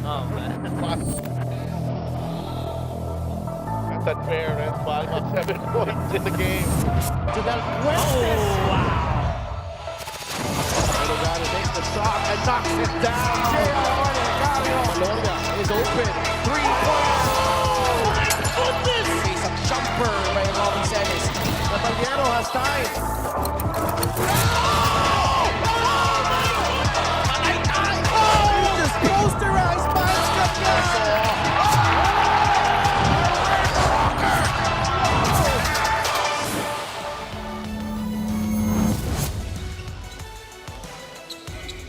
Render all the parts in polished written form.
Oh, man. That's unfair, Red Palma, 7 points in the game. Janelle Fuentes. Oh, wow. Delgado takes the shot and knocks it down. Maloria is open. Three-pointer. Oh, my goodness! Face a jumper by Robin Celis. Caballero has time. Oh, just posterized by Caballero.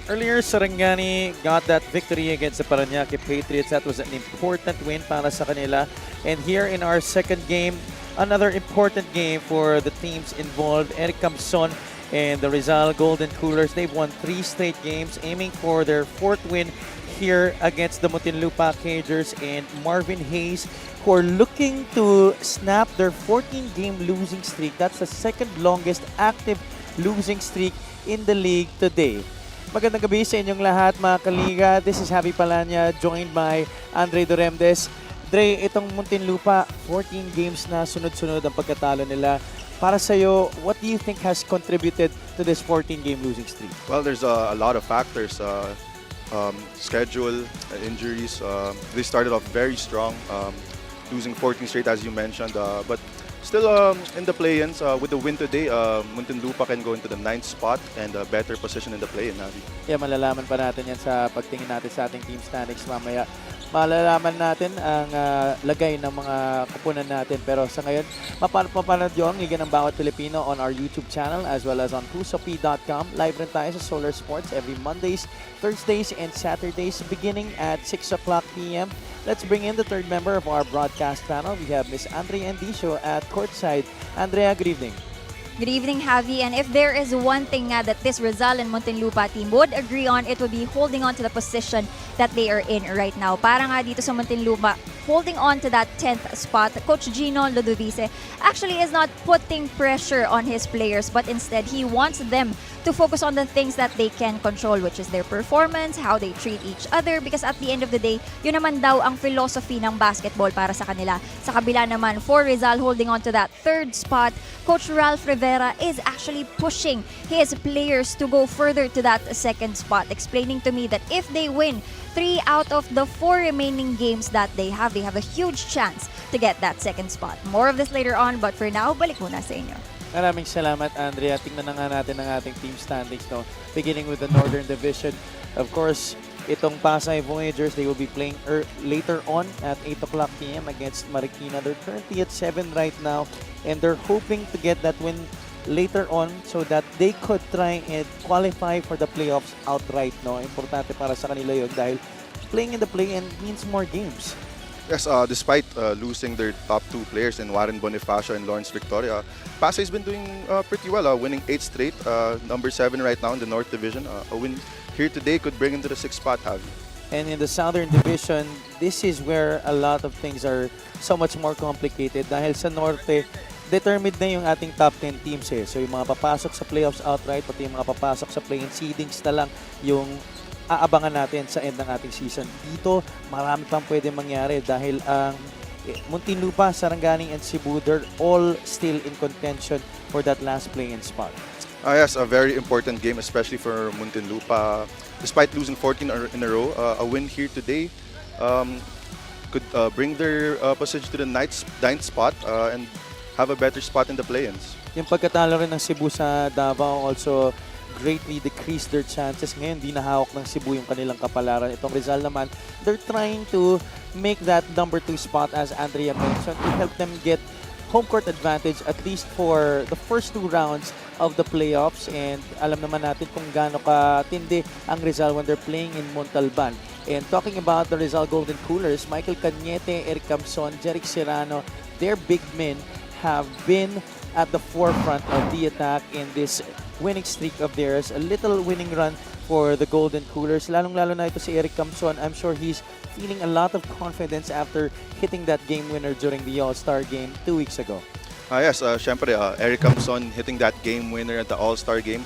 Earlier, Sarangani got that victory against the Parañaque Patriots. That was an important win para sa kanila. And here in our second game, another important game for the teams involved. Eric Camson and the Rizal Golden Coolers, they've won 3 straight games, aiming for their 4th win here against the Muntinlupa Cagers, and Marvin Hayes, who are looking to snap their 14-game losing streak. That's the second longest active losing streak in the league today. Magandang gabi sa inyong lahat, mga kaliga. This is Javi Palanya, joined by Andre Doremdes. Dre, itong Muntinlupa, 14 games na sunod-sunod ang pagkatalo nila. Para sa'yo, what do you think has contributed to this 14-game losing streak? Well, there's a lot of factors. Schedule, injuries. They started off very strong, losing 14 straight, as you mentioned. But still in the play-ins, with the win today, Muntinlupa can go into the 9th spot and a better position in the play-in. Yeah, malalaman pa natin yan sa pagtingin natin sa ating team standings mamaya. Malalaman natin ang lagay ng mga kupunan natin. Pero sa ngayon, mapapanood yun, ng bawat Pilipino on our YouTube channel as well as on pusop.com. Live rin tayo sa Solar Sports every Mondays, Thursdays, and Saturdays beginning at 6 o'clock p.m. Let's bring in the third member of our broadcast panel. We have Miss Andrea Endicio at courtside. Andrea, good evening. Good evening, Javi. And if there is one thing that this Rizal and Muntinlupa team would agree on, it would be holding on to the position that they are in right now. Para nga dito sa Muntinlupa, holding on to that 10th spot, Coach Gino Ludovice actually is not putting pressure on his players, but instead he wants them to focus on the things that they can control, which is their performance, how they treat each other, because at the end of the day, yun naman daw ang philosophy ng basketball para sa kanila. Sa kabila naman, for Rizal holding on to that 3rd spot, Coach Ralph Rivera is actually pushing his players to go further to that 2nd spot, explaining to me that if they win 3 out of the 4 remaining games that they have a huge chance to get that 2nd spot. More of this later on, but for now, balik muna sa inyo. Maraming salamat, Andrea. Tingnan na nga natin ang ating team standings, no? Beginning with the Northern Division. Of course, itong Pasay Voyagers, they will be playing later on at 8 o'clock p.m. against Marikina. They're currently at 7 right now, and they're hoping to get that win later on so that they could try and qualify for the playoffs outright, no? Importante para sa kanila yun dahil playing in the play-in means more games. Yes, despite losing their top 2 players in Warren Bonifacio and Lawrence Victoria, Pasay's been doing pretty well, winning 8 straight, number 7 right now in the North Division. A win here today could bring into the 6th spot, Javi. And in the Southern Division, this is where a lot of things are so much more complicated dahil sa Norte, determined na yung ating top 10 teams eh. So yung mga papasok sa playoffs outright, pati yung mga papasok sa play-in seedings na lang yung aabangan natin sa end ng ating season. Dito, marami pang pwede mangyari dahil ang Muntinlupa, Sarangani, and Cebu, they're all still in contention for that last play-in spot. Yes, a very important game, especially for Muntinlupa. Despite losing 14 in a row, a win here today could bring their position to the 9th spot and have a better spot in the play-ins. Yung pagkatalo rin ng Cebu sa Davao also greatly decreased their chances. Ngayon, di nahawak ng Cebu yung kanilang kapalaran. Itong Rizal naman, they're trying to make that number 2 spot, as Andrea mentioned, to help them get home court advantage at least for the first 2 rounds of the playoffs. And alam naman natin kung gaano katindi ang Rizal when they're playing in Montalban. And talking about the Rizal Golden Coolers, Michael Cañete, Eric Camson, Jeric Serrano, their big men have been at the forefront of the attack in this winning streak of theirs. A little winning run for the Golden Coolers. Lalong-lalo na ito si Eric Camson. I'm sure he's feeling a lot of confidence after hitting that game winner during the All-Star game 2 weeks ago. Yes, syempre, Eric Camson hitting that game winner at the All-Star game.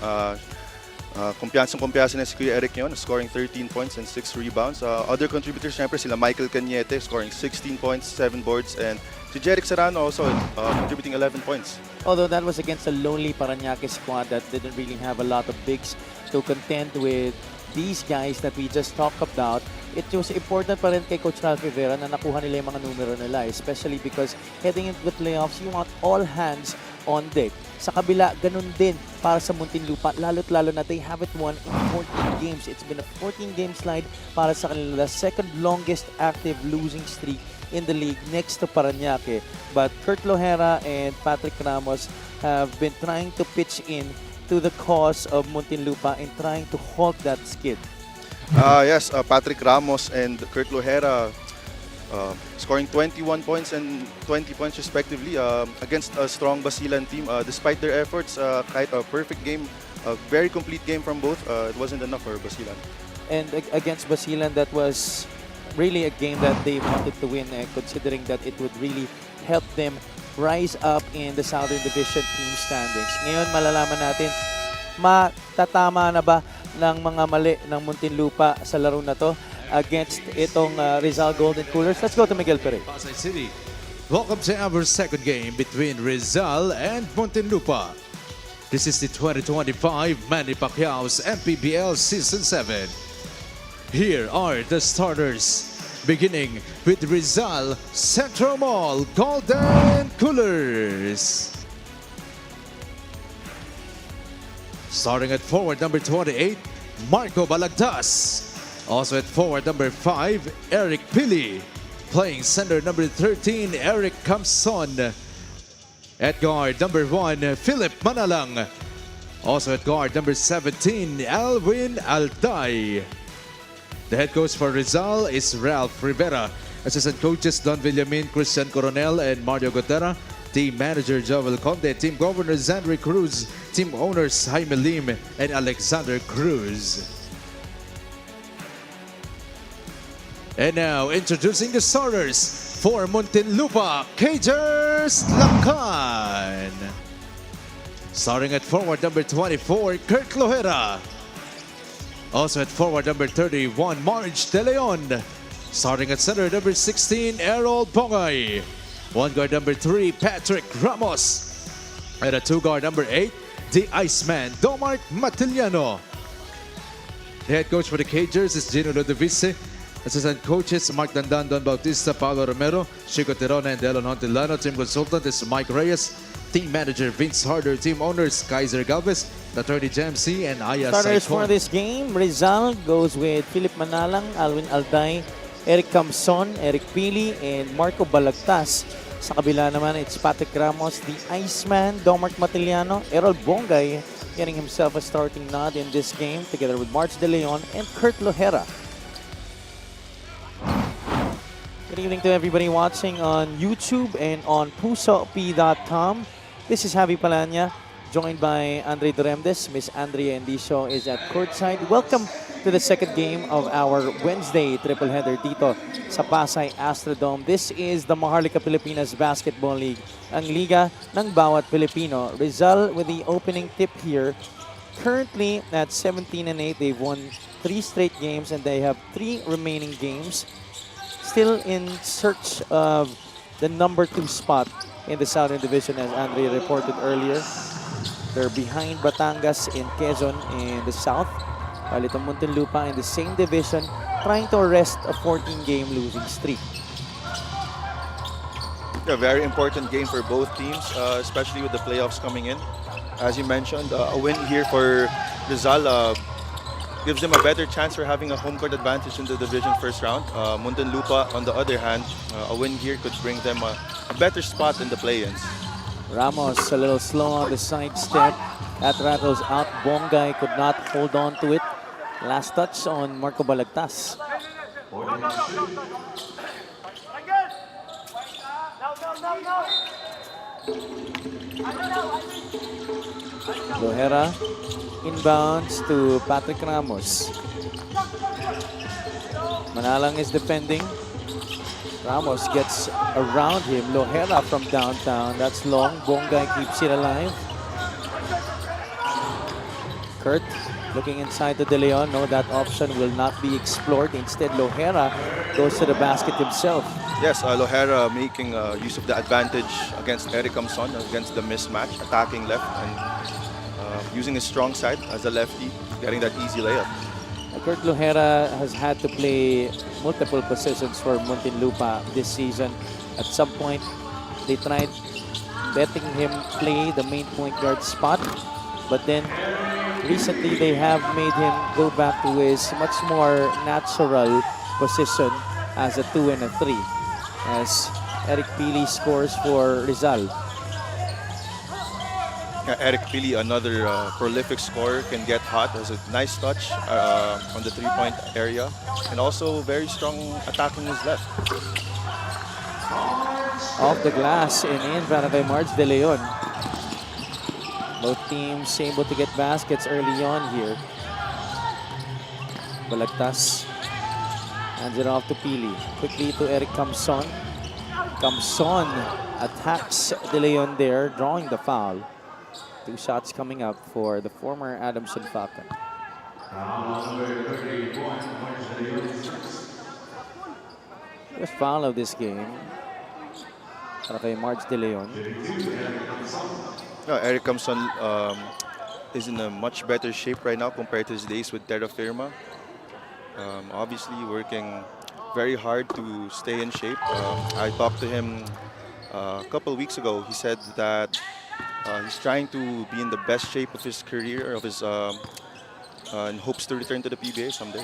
Kumpiyansang-kumpiyansa na si Kuya Eric ngayon, scoring 13 points and 6 rebounds. Other contributors, syempre, sila Michael Cañete, scoring 16 points, 7 boards, and si Jeric Serrano also contributing 11 points. Although that was against a lonely Parañaque squad that didn't really have a lot of bigs to contend with these guys that we just talked about, it was important pa rin kay Coach Ralph Rivera na nakuha nila yung mga numero nila, especially because heading into the playoffs, you want all hands on deck. Sa kabila, ganun din para sa Muntinlupa, lalo't-lalo na they haven't won in 14 games. It's been a 14-game slide para sa kanila, the second longest active losing streak in the league next to Parañaque. But Kurt Lohera and Patrick Ramos have been trying to pitch in to the cause of Muntinlupa and trying to halt that skid. Yes, Patrick Ramos and Kurt Lohera scoring 21 points and 20 points respectively against a strong Basilan team. Despite their efforts, kahit a perfect game, a very complete game from both, it wasn't enough for Basilan. And against Basilan, that was really a game that they wanted to win, considering that it would really help them rise up in the Southern Division team standings. Ngayon, malalaman natin, matatama na ba ng mga mali ng Muntinlupa sa laro na to against itong Rizal Golden Coolers? Let's go to Miguel Perez. Pasay City. Welcome to our second game between Rizal and Muntinlupa. This is the 2025 Manny Pacquiao's MPBL Season 7. Here are the starters. Beginning with Rizal Central Mall Golden Coolers. Starting at forward number 28, Marco Balagtas. Also at forward number 5, Eric Pili. Playing center number 13, Eric Camson. At guard number 1, Philip Manalang. Also at guard number 17, Alwin Alday. The head coach for Rizal is Ralph Rivera. Assistant coaches Don Villamin, Christian Coronel, and Mario Gotera. Team manager Joel Conde. Team governor Zandri Cruz. Team owners Jaime Lim and Alexander Cruz. And now introducing the starters for Muntinlupa, Cagers Lakan. Starting at forward number 24, Kurt Lohera. Also at forward number 31, Marge De Leon. Starting at center number 16, Errol Bongay. One guard number 3, Patrick Ramos. And a two guard number 8, the Iceman, Domart Matiliano. The head coach for the Cagers is Gino Lodovice. Assistant coaches Mark Dandan, Don Bautista, Paulo Romero, Chico Tirona, and Delon Hontilano. Team consultant is Mike Reyes. Team manager Vince Harder. Team owners Kaiser Galvez, attorney Jamsey, and Aya Starters Saicon. for this game, Rizal goes with Philip Manalang, Alwin Alday, Eric Camson, Eric Pili, and Marco Balagtas. Sa kabila naman, it's Patrick Ramos, the Iceman, Domart Matiliano, Errol Bongay, getting himself a starting nod in this game, together with March De Leon and Kurt Lohera. Good evening to everybody watching on YouTube and on pusop.com. This is Javi Palanya, joined by Andre Duremdes. Miss Andrea Endicio is at courtside. Welcome to the second game of our Wednesday triple header dito sa Pasay Astrodome. This is the Maharlika Pilipinas Basketball League, ang liga ng bawat Pilipino. Rizal with the opening tip here. Currently at 17-8, they've won 3 straight games and they have 3 remaining games. Still in search of the number 2 spot in the Southern Division, as Andre reported earlier. They're behind Batangas in Quezon in the South, while itong Muntinlupa in the same division, trying to arrest a 14-game losing streak. A very important game for both teams, especially with the playoffs coming in. As you mentioned, a win here for Rizal gives them a better chance for having a home court advantage in the division first round. Muntinlupa, on the other hand, a win here could bring them a better spot in the play-ins. Ramos a little slow on the side step. That rattles out. Bongay could not hold on to it. Last touch on Marco Balagtas. Lohera inbounds to Patrick Ramos. Manalang is defending. Ramos gets around him. Lohera from downtown. That's long. Bongay keeps it alive. Kurt Looking inside to De Leon. No, that option will not be explored. Instead, Lohera goes to the basket himself. Yes, Lohera making use of the advantage against Eric Camson, against the mismatch, attacking left and using his strong side as a lefty, getting that easy layup. Kurt Lohera has had to play multiple positions for Muntinlupa this season. At some point, they tried letting him play the main point guard spot, but then recently they have made him go back to his much more natural position as a 2 and a 3 as Eric Pili scores for Rizal. Eric Pili, another prolific scorer, can get hot, has a nice touch on the three-point area, and also very strong attacking his left. Off the glass and in para kay Marge De Leon. Both teams able to get baskets early on here. Balagtas hands it off to Pili. Quickly to Eric Camson. Camson attacks De Leon there, drawing the foul. 2 shots coming up for the former Adamson Falcon. First foul of this game para kay Marge De Leon. Eric Camson is in a much better shape right now compared to his days with Terra Firma. Obviously working very hard to stay in shape. I talked to him a couple of weeks ago. He said that he's trying to be in the best shape of his career, of his, and hopes to return to the PBA someday.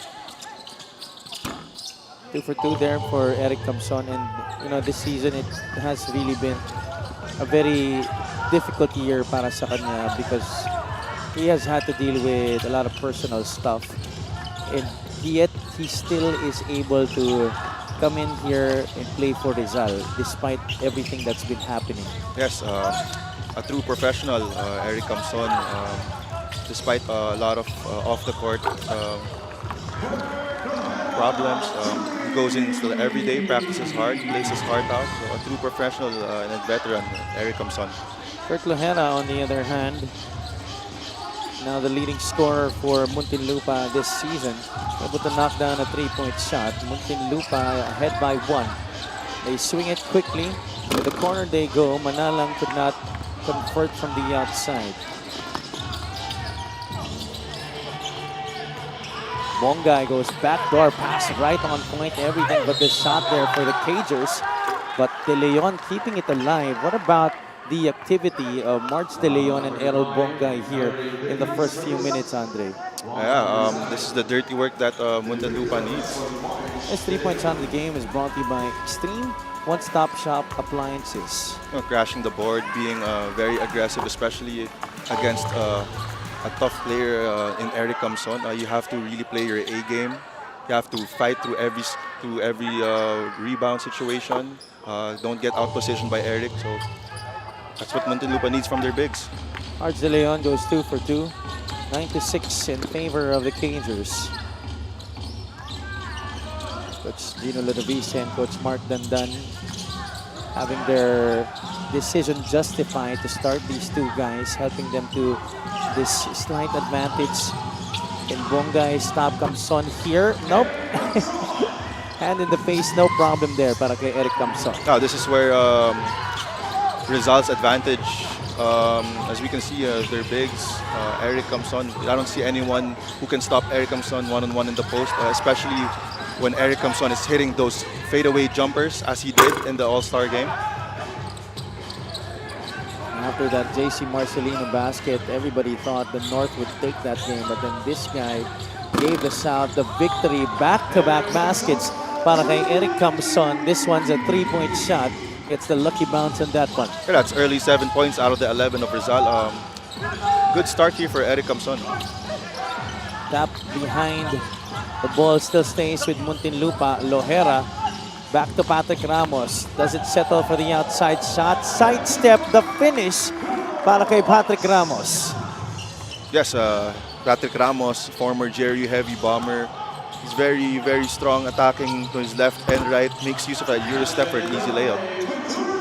2 for 2 there for Eric Camson, and you know this season it has really been a very difficult year para sa kanya because he has had to deal with a lot of personal stuff, and yet he still is able to come in here and play for Rizal despite everything that's been happening. Yes, a true professional, Eric Camson, despite a lot of off-the-court problems. He goes in still every day, practices hard, plays his heart out. So a true professional and a veteran, Eric Camson. Kurt Lohera, on the other hand, now the leading scorer for Muntinlupa this season, able to knock down a 3-point shot. Muntinlupa ahead by 1. They swing it quickly. To the corner they go. Manalang could not convert from the outside. Bongay goes backdoor pass right on point. Everything but the shot there for the Cagers. But De Leon keeping it alive. What about the activity of Marge De Leon and Errol Bongay here in the first few minutes, Andre? Yeah, this is the dirty work that Muntinlupa needs. This 3-point shot of the game is brought to you by Extreme One-Stop Shop Appliances. Crashing the board, being very aggressive, especially against a tough player in Eric Camson. You have to really play your A game. You have to fight through every rebound situation. Don't get out-positioned by Eric. So that's what Muntinlupa needs from their bigs. Marge De Leon goes 2 for 2. 9-6 in favor of the Cagers. Coach Gino Ludovice and Coach Mark Dandan having their decision justified to start these 2 guys, helping them to this slight advantage. And Bongay stop Camson here. Nope. Hand in the face, no problem there para kay Eric Camson. Now, this is where Rizal's advantage, as we can see, their bigs, Eric Camson. I don't see anyone who can stop Eric Camson one-on-one in the post, especially when Eric Camson is hitting those fadeaway jumpers as he did in the All-Star game. After that JC Marcelino basket, everybody thought the North would take that game, but then this guy gave the South the victory. Back-to-back baskets para kay Eric Camson. This one's a 3-point shot. Gets the lucky bounce on that one. Yeah, that's early 7 points out of the 11 of Rizal. Good start here for Eric Camson. Tap behind. The ball still stays with Muntinlupa. Lohera back to Patrick Ramos. Does it settle for the outside shot? Sidestep the finish para kay Patrick Ramos. Yes, Patrick Ramos, former JRU heavy bomber. He's very, very strong attacking to his left and right. Makes use of a Euro step for an easy layup.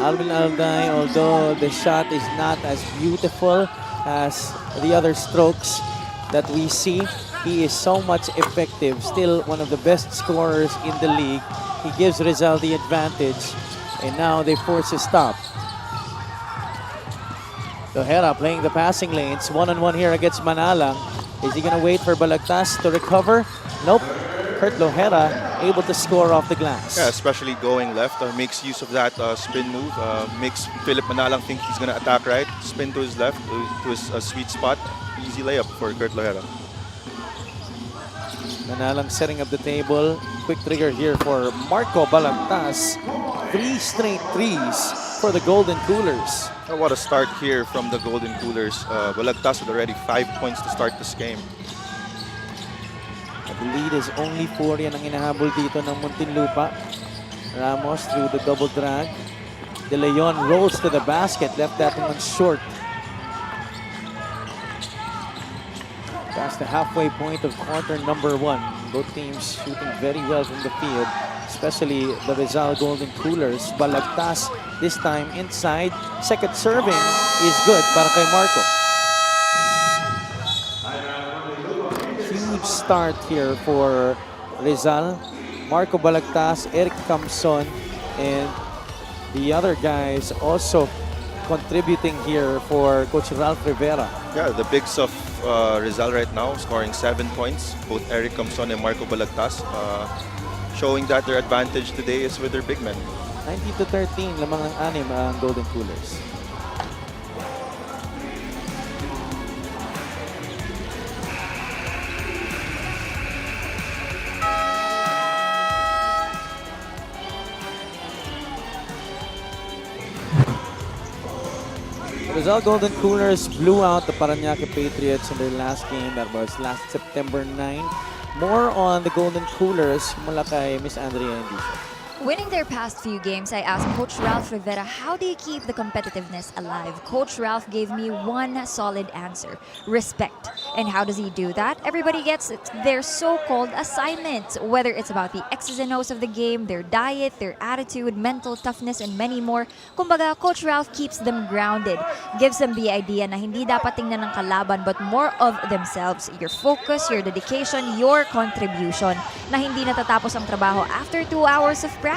Alvin Alday, although the shot is not as beautiful as the other strokes, that we see. He is so much effective, still one of the best scorers in the league. He gives Rizal the advantage, and now they force a stop. Lohera playing the passing lanes, one-on-one here against Manalang. Is he gonna wait for Balagtas to recover? Nope. Kurt Lohera able to score off the glass. Yeah, especially going left, makes use of that spin move, makes Philip Manalang think he's gonna attack right, spin to his left, to his sweet spot. Easy layup for Kurt Lohera. Manalang setting up the table. Quick trigger here for Marco Balagtas. 3 straight threes for the Golden Coolers. Oh, what a start here from the Golden Coolers. Balagtas with already 5 points to start this game. The lead is only 4. Yan ang inahabol dito ng Muntinlupa. Ramos through the double drag. De Leon rolls to the basket. Left that one short. Past the halfway point of quarter number 1. Both teams shooting very well from the field, especially the Rizal Golden Coolers. Balagtas this time inside. Second serving is good para kay Marco. Huge start here for Rizal. Marco Balagtas, Eric Camson, and the other guys also contributing here for Coach Ralph Rivera. Yeah, the bigs of Rizal right now scoring 7 points, both Eric Camson and Marco Balagtas, showing that their advantage today is with their big men. 19-13, lamang ng 6 ang Golden Coolers. Rizal Golden Coolers blew out the Parañaque Patriots in their last game. That was last September 9. More on the Golden Coolers mula kay Miss Andrea Endicio. Winning their past few games, I asked Coach Ralph Rivera, how do you keep the competitiveness alive? Coach Ralph gave me one solid answer: respect. And how does he do that? Everybody gets their so-called assignments, whether it's about the X's and O's of the game, their diet, their attitude, mental toughness, and many more. Kumbaga, Coach Ralph keeps them grounded, gives them the idea na hindi dapat tingnan ng kalaban but more of themselves. Your focus, your dedication, your contribution, na hindi natatapos ang trabaho after 2 hours of practice.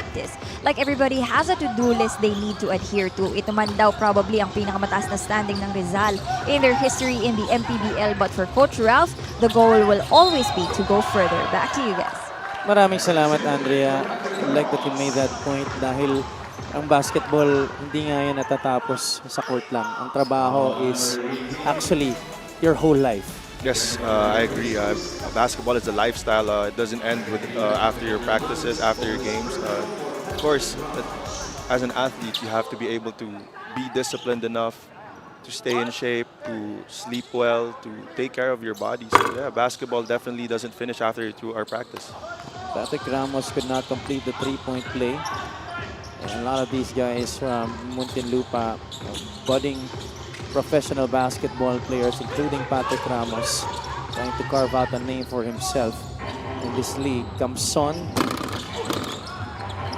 Like everybody has a to-do list they need to adhere to. Ito man daw probably ang pinakamataas na standing ng Rizal in their history in the MPBL. But for Coach Ralph, the goal will always be to go further. Back to you guys. Maraming salamat, Andrea. I like that you made that point dahil ang basketball hindi nga yan natatapos sa court lang. Ang trabaho is actually your whole life. Yes, I agree. Basketball is a lifestyle. It doesn't end with after your practices, after your games. Of course, as an athlete, you have to be able to be disciplined enough to stay in shape, to sleep well, to take care of your body. So yeah, basketball definitely doesn't finish after you're through our practice. Patrick Ramos could not complete the three-point play. And a lot of these guys from Muntinlupa, budding professional basketball players, including Patrick Ramos, trying to carve out a name for himself in this league. Camson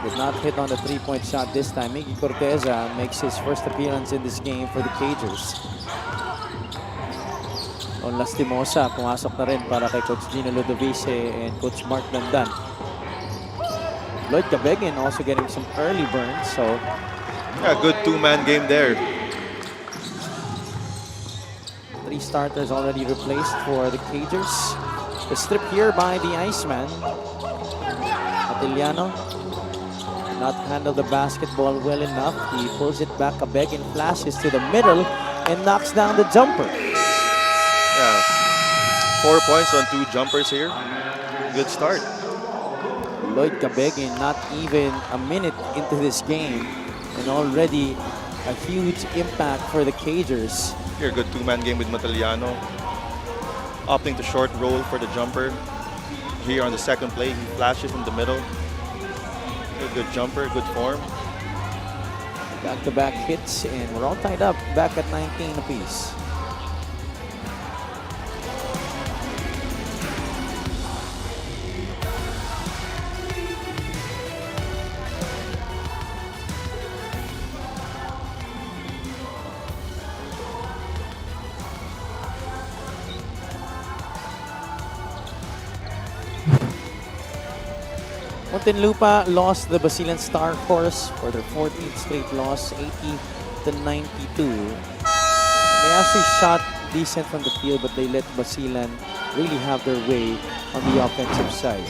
did not hit on the three-point shot this time. Miggy Corteza makes his first appearance in this game for the Cagers. On Lastimosa, pumasok na rin para kay Coach Gino Ludovice and Coach Mark Dandan. Lloyd Cabegin also getting some early burns, so yeah, good two-man game there. 3 starters already replaced for the Cagers. The strip here by the Iceman. Atiliano not handle the basketball well enough. He pulls it back. Cabegin flashes to the middle and knocks down the jumper. Yeah, 4 points on 2 jumpers here. Good start. Lloyd Cabegin not even a minute into this game and already a huge impact for the Cagers. Here, good two-man game with Mataliano. Opting to short roll for the jumper. Here on the second play, he flashes in the middle. Good jumper, good form. Back-to-back hits, and we're all tied up back at 19 apiece. Muntinlupa lost the Basilan Star Horse for their 14th straight loss, 80-92. They actually shot decent from the field, but they let Basilan really have their way on the offensive side.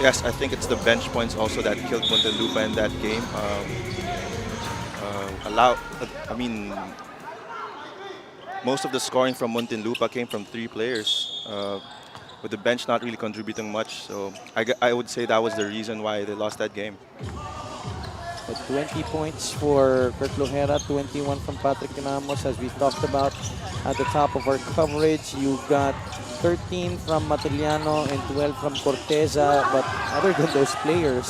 Yes, I think it's the bench points also that killed Muntinlupa in that game. Most of the scoring from Muntinlupa came from 3 players, with the bench not really contributing much. So I would say that was the reason why they lost that game. But 20 points for Kurt Lojera, 21 from Patrick Ramos, as we talked about at the top of our coverage. You got 13 from Matiliano and 12 from Corteza. But other than those players,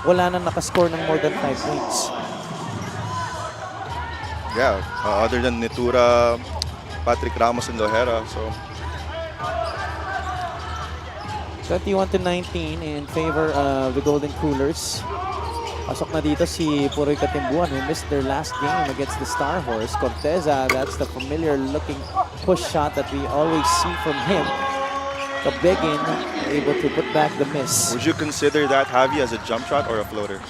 wala nang nakascore ng more than 5 points. Yeah, other than Nitura, Patrick Ramos, and Lojera. So 21-19 in favor of the Golden Coolers. Pasok na dito si Puroy Katimbuan, who missed their last game against the Star Horse. Corteza, that's the familiar looking push shot that we always see from him. Kabegin able to put back the miss. would you consider that Javi as a jump shot or a floater?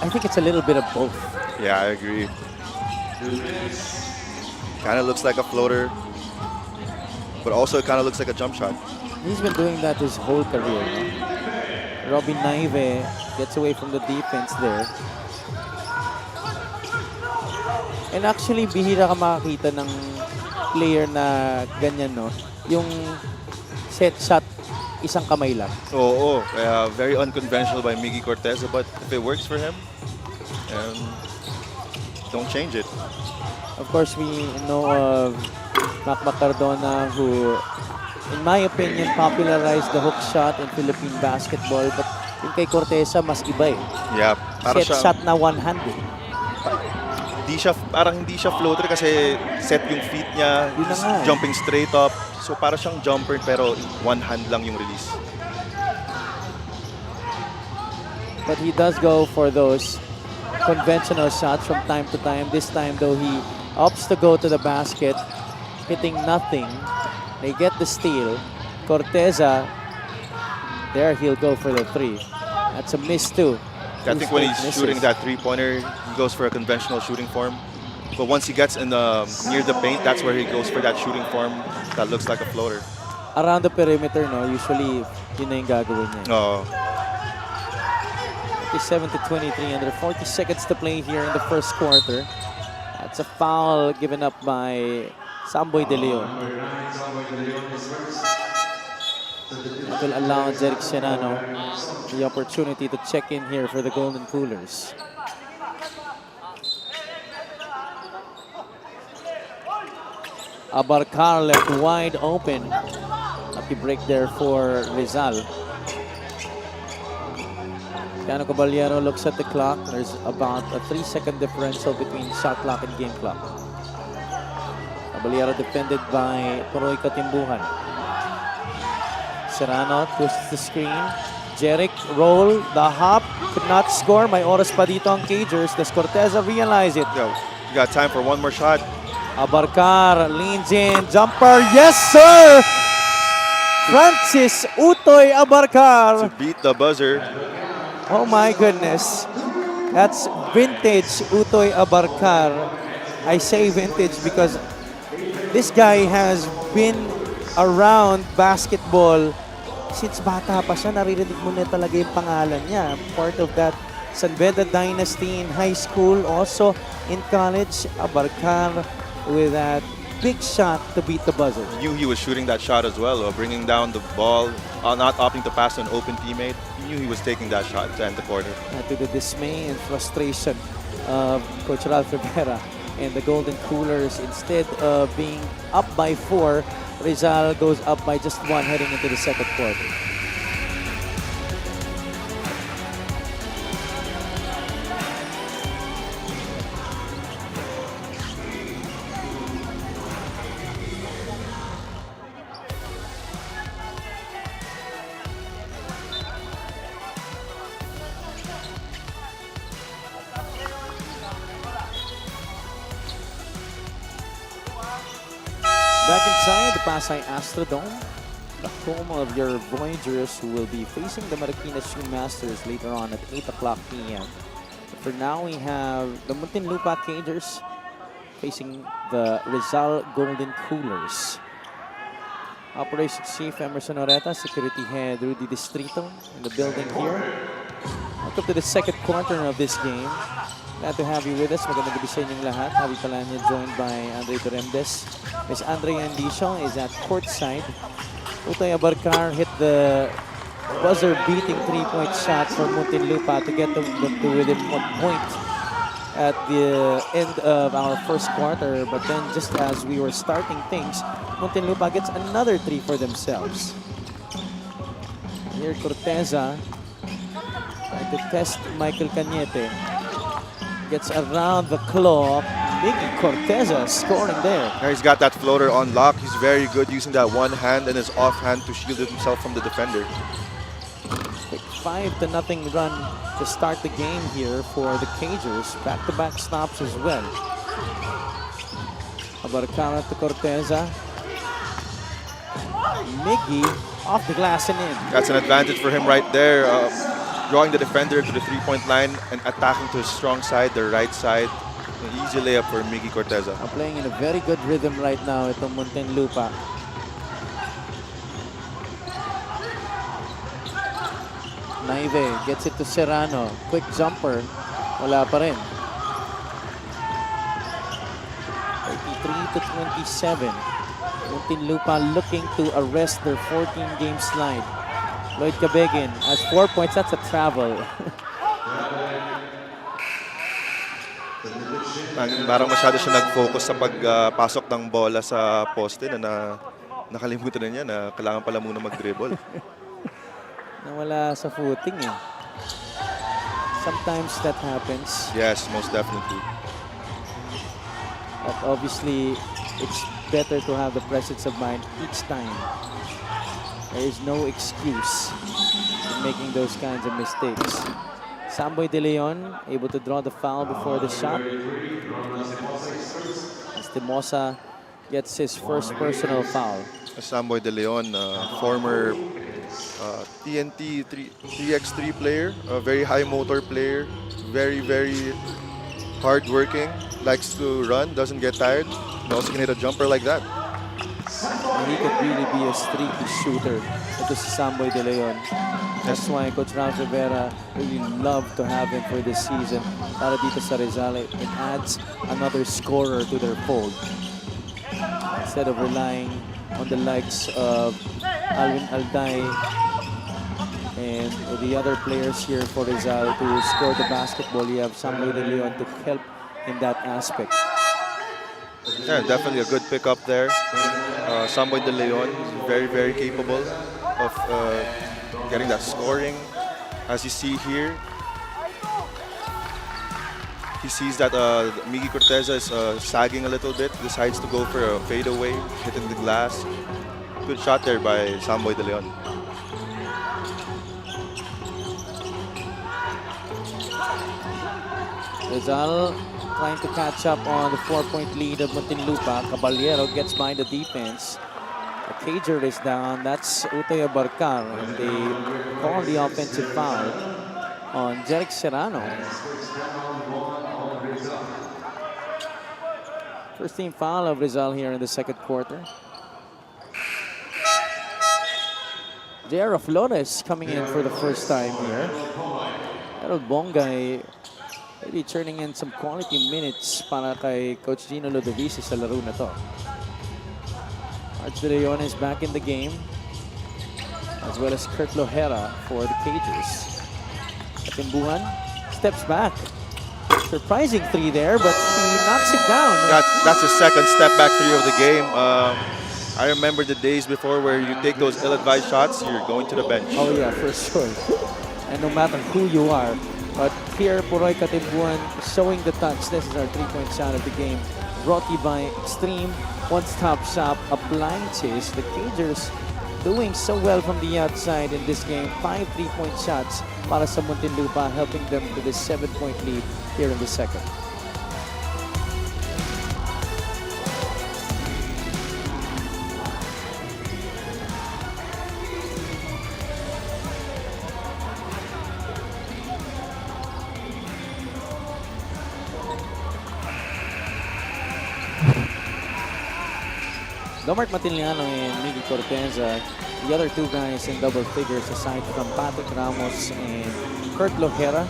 I think it's a little bit of both. Yeah, I agree. Kind of looks like a floater, but also it kind of looks like a jump shot. He's been doing that his whole career. Robin Naive gets away from the defense there. And actually, bihira ka makakita ng player na ganyan, no? Yung set shot, isang kamay lang. Oo, very unconventional by Miggy Corteza, but if it works for him, don't change it. Of course, we know of Mac Cardona, who, in my opinion, popularized the hook shot in Philippine basketball. But yung kay Corteza, mas iba eh. Yeah, para Set shot na one-handed. Parang hindi siya floater kasi set yung feet niya, Yun na he's nga eh. jumping straight up. So para siyang jumper pero one hand lang yung release. But he does go for those conventional shots from time to time. This time, though, he opts to go to the basket, hitting nothing. They get the steal. Corteza, there he'll go for the 3. That's a miss too. I think when he's shooting that three-pointer, he goes for a conventional shooting form. But once he gets in near the paint, that's where he goes for that shooting form that looks like a floater. Around the perimeter, no, usually yun na yung gagawin niya. Oh, 57-23, under 40 seconds to play here in the first quarter. That's a foul given up by Samboy De Leon. It will allow Jeric Serrano the opportunity to check in here for the Golden Coolers. Abarcar left wide open. Lucky break there for Rizal. Cano Caballero looks at the clock. There's about a 3-second differential between shot clock and game clock. Caballero defended by Puroy Katimbuhan. Serrano twists the screen. Jeric roll, the hop, could not score. May oras pa dito ang Cagers. Does Corteza realize it? yo, you got time for one more shot. Abarcar leans in, jumper, yes sir! Francis Utoy Abarcar. To beat the buzzer. Oh my goodness. That's vintage Utoy Abarcar. I say vintage because this guy has been around basketball since bata pa siya. Naririnig mo na talaga yung pangalan niya. Part of that San Beda dynasty in high school, also in college. Abarcar with that big shot to beat the buzzer. Knew he was shooting that shot as well, bringing down the ball, not opting to pass to an open teammate. He knew he was taking that shot to end the quarter. To the dismay and frustration of Coach Ralph Rivera and the Golden Coolers, instead of being up by 4, Rizal goes up by just 1 heading into the second quarter. Back inside the Pasay Astrodome. the home of your Voyagers, who will be facing the Marikina Shoemasters later on at 8 o'clock p.m. For now, we have the Muntinlupa Cagers facing the Rizal Golden Coolers. Operations Chief Emerson Oreta, Security Head Rudy Distrito in the building here. Welcome to the second quarter of this game. Glad to have you with us. Magandang gabi sa inyong lahat. Javi Palanya joined by Andre Duremdes. Miss Andrea Andicio is at courtside. Utoy Abarcar hit the buzzer-beating three-point shot for Muntinlupa to get them to within 1 point at the end of our first quarter. But then just as we were starting things, Muntinlupa gets another three for themselves. Here Corteza trying to test Michael Cañete. Gets around the clock. Miggy Corteza scoring there. Yeah, he's got that floater on lock. He's very good using that one hand and his off hand to shield himself from the defender. Quick 5-0 run to start the game here for the Cagers. Back-to-back stops as well. Abarcara to Corteza. Miggy off the glass and in. That's an advantage for him right there. Drawing the defender to the three-point line and attacking to his strong side, the right side. An easy layup for Miggy Corteza. Playing in a very good rhythm right now itong Muntinlupa. Naive gets it to Serrano. Quick jumper. Wala pa rin. 33-27. Muntinlupa looking to arrest their 14-game slide. Lloyd Cabegin has 4 points. That's a travel. Parang masyado siya nag-focus sa pagpasok ng bola sa poste na nakalimutan na niya na kailangan pala muna mag-dribble. Nawala sa footing eh. Sometimes that happens. Yes, most definitely. But obviously, it's better to have the presence of mind each time. There is no excuse in making those kinds of mistakes. Samboy De Leon able to draw the foul before the shot. As Timosa gets his first personal foul. Samboy De Leon, former TNT 3x3 player, a very high motor player, very, very hard-working, likes to run, doesn't get tired, and also can hit a jumper like that. He could really be a streaky shooter. Ito si Samboy De Leon. That's why Coach Ralph Rivera really loved to have him for this season. Para dito sa Rizal, it adds another scorer to their fold. Instead of relying on the likes of Alvin Alday and the other players here for Rizal to score the basketball, you have Samboy De Leon to help in that aspect. Yeah, definitely a good pickup there. Samboy De Leon is very, very capable of getting that scoring. As you see here, he sees that Miggy Corteza is sagging a little bit, decides to go for a fadeaway, hitting the glass. Good shot there by Samboy De Leon. Rizal trying to catch up on the 4-point lead of Muntinlupa. Caballero gets by the defense. The Cager is down. That's Utoy Abarcar. And they call the offensive foul on Jerick Serrano. First team foul of Rizal here in the second quarter. J.R. Flores coming in for the first time here. Harold Bongay really turning in some quality minutes para kay Coach Gino Lodovici sa laro na to. Arch De Leon is back in the game, as well as Kurt Lohera for the Cagers. Katimbuhan steps back. Surprising three there, but he knocks it down. That's the second step back three of the game. I remember the days before where you take those ill-advised shots, you're going to the bench. Oh yeah, for sure. And no matter who you are. But here, Puroy Katimbuhan showing the touch. This is our three-point shot of the game. Brought to you by Extreme One-Stop Shop Appliances. The Cagers doing so well from the outside in this game. 5 3-point shots para sa Muntinlupa, helping them to the 7-point lead here in the second. Domart Matiliano and Miggy Corteza, the other two guys in double figures aside from Patrick Ramos and Kurt Lohera,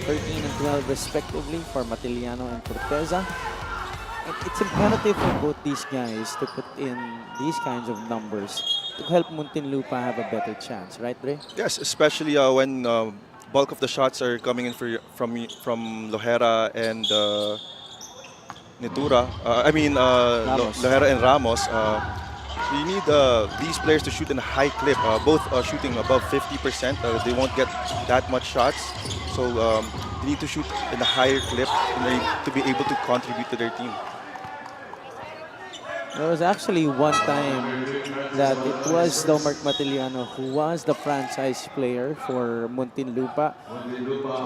13 and 12 respectively for Matiliano and Corteza. And it's imperative for both these guys to put in these kinds of numbers to help Muntinlupa have a better chance, right, Dre? Yes, especially when bulk of the shots are coming in from Lohera and Nitura. Lohera and Ramos. So you need these players to shoot in a high clip, both shooting above 50%. They won't get that much shots. So they need to shoot in a higher clip to be able to contribute to their team. There was actually one time that it was Domart Matiliano who was the franchise player for Muntinlupa.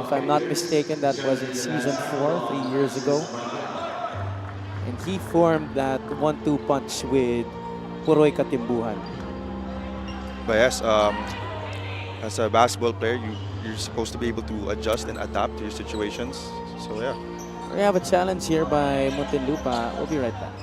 If I'm not mistaken, that was in Season 4, 3 years ago. And he formed that 1-2 punch with Puroy Katimbuhan. But yes, as a basketball player, you're supposed to be able to adjust and adapt to your situations. So yeah. We have a challenge here by Muntinlupa. We'll be right back.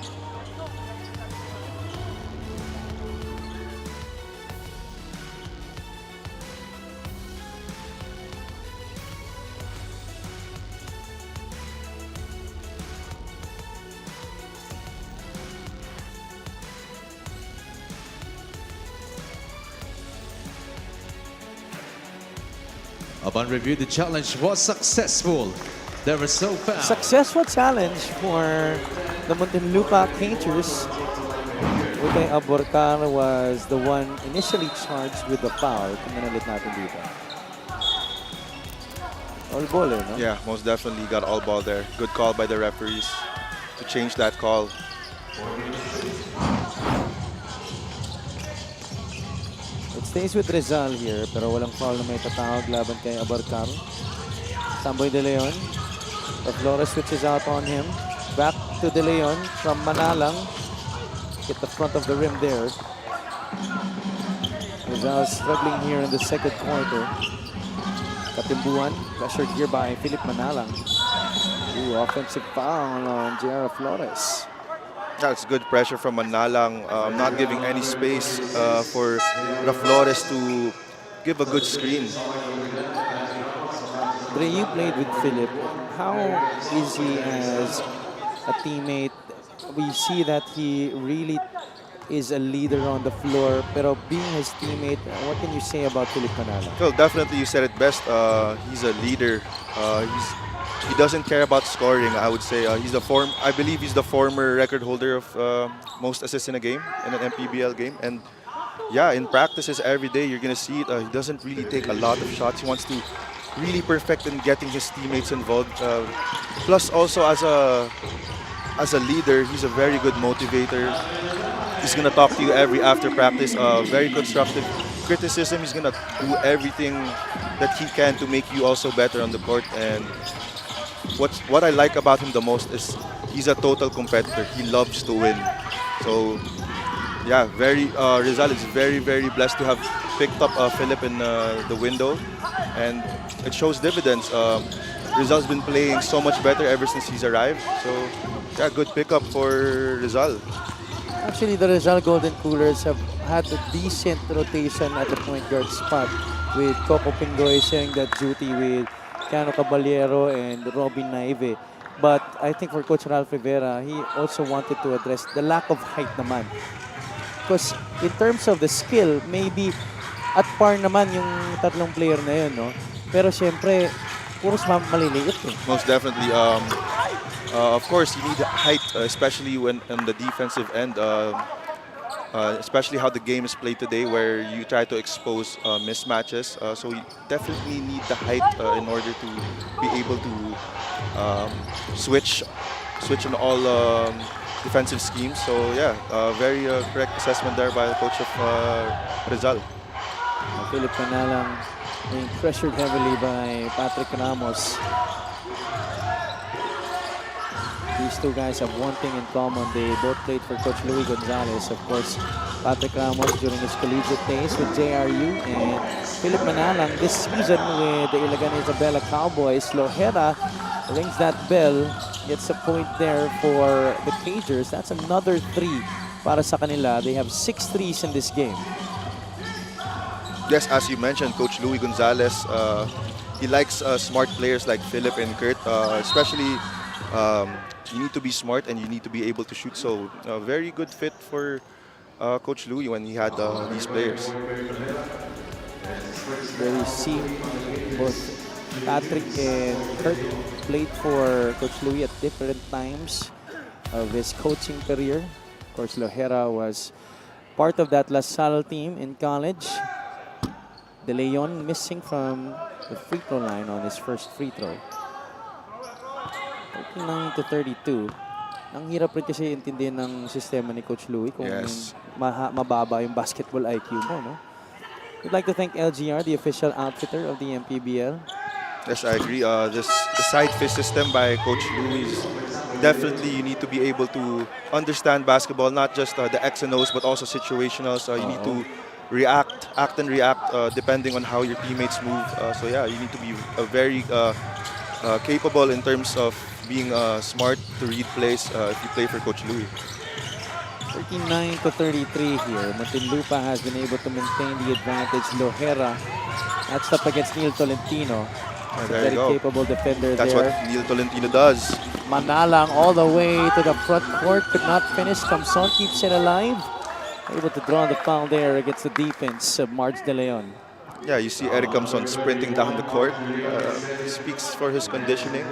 Upon review, the challenge was successful. They were so fast. Successful challenge for the Muntinlupa Cagers. Utay Aborcar was the one initially charged with the foul. Tingnan ulit natin dito. All ball no? Yeah, most definitely got all ball there. Good call by the referees to change that call. It stays with Rizal here, pero walang foul na may tatawag laban kay Abarcar. Samboy De Leon. The Flores switches out on him. Back to De Leon from Manalang. Hit the front of the rim there. Rizal struggling here in the second quarter. Katimbuan, pressured here by Philip Manalang. Ooh, offensive foul on J.R. Flores. That's good pressure from Manalang, not giving any space for the Flores to give a good screen. Dre, you played with Philip. How is he as a teammate? We see that he really is a leader on the floor, pero being his teammate, what can you say about Philip Manalang? Well, definitely you said it best. He's a leader. He doesn't care about scoring, I would say. I believe he's the former record holder of most assists in a game, in an MPBL game. And yeah, in practices every day, you're going to see it. He doesn't really take a lot of shots. He wants to really perfect in getting his teammates involved. Plus also as a leader, he's a very good motivator. He's going to talk to you after practice. Very constructive criticism. He's going to do everything that he can to make you also better on the court. And what I like about him the most is he's a total competitor. He loves to win. So yeah, Rizal is very, very blessed to have picked up Philip in the window, and it shows dividends. Rizal's been playing so much better ever since he's arrived. So yeah, good pickup for Rizal. Actually, the Rizal Golden Coolers have had a decent rotation at the point guard spot, with Coco Pingoy sharing that duty with Cano Caballero and Robin Naive. But I think for Coach Ralph Rivera, he also wanted to address the lack of height naman. Because in terms of the skill, maybe at par naman yung tatlong player na yun, no? Pero syempre, puros maliliit eh. Most definitely. Of course, you need height, especially when on the defensive end. Especially how the game is played today, where you try to expose mismatches. So you definitely need the height in order to be able to switch on all defensive schemes. So yeah, very correct assessment there by the coach of Rizal. Philip Manalang being pressured heavily by Patrick Ramos. These two guys have one thing in common. They both played for Coach Louis Gonzalez. Of course, Patrick Ramos during his collegiate days with JRU, and Philip Manalang this season with the Ilagan Isabela Cowboys. Lohera rings that bell, gets a point there for the Cagers. That's another 3 para sa kanila. They have 6 threes in this game. Yes, as you mentioned, Coach Louis Gonzalez, he likes smart players like Philip and Kurt, especially you need to be smart and you need to be able to shoot. So a very good fit for Coach Louis when he had these players. Where we see both Patrick and Kurt played for Coach Louis at different times of his coaching career. Of course, Lohera was part of that La Salle team in college. De Leon missing from the free throw line on his first free throw. 39-32. Ang hirap rin kasi intindihin ng sistema ni Coach Louis kung mababa yung basketball IQ mo, no? We'd like to thank LGR, the official outfitter of the MPBL. Yes, I agree. The side fist system by Coach Louis, definitely you need to be able to understand basketball, not just the X and O's, but also situational. So you need to act and react depending on how your teammates move. So yeah, you need to be very capable in terms of being smart to read plays if you play for Coach Louis. 39-33 here. Muntinlupa has been able to maintain the advantage. Lohera matched up against Neil Tolentino. There Very you go. capable defender That's there. what Neil Tolentino does. Manalang all the way to the front court. Could not finish. Camson keeps it alive. Able to draw the foul there against the defense of Marge De Leon. Yeah, you see Eric Camson sprinting down the court. Speaks for his conditioning.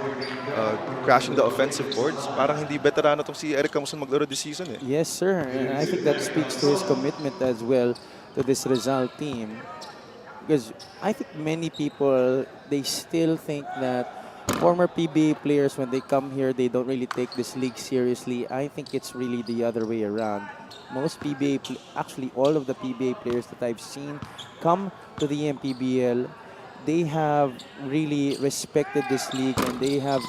Crashing the offensive boards. Parang hindi veterano tong si Eric Camson maglaro this season eh. Yes, sir. And I think that speaks to his commitment as well to this Rizal team. Because I think many people, they still think that former PBA players, when they come here, they don't really take this league seriously. I think it's really the other way around. Most PBA, actually all of the PBA players that I've seen come to the MPBL, they have really respected this league and they have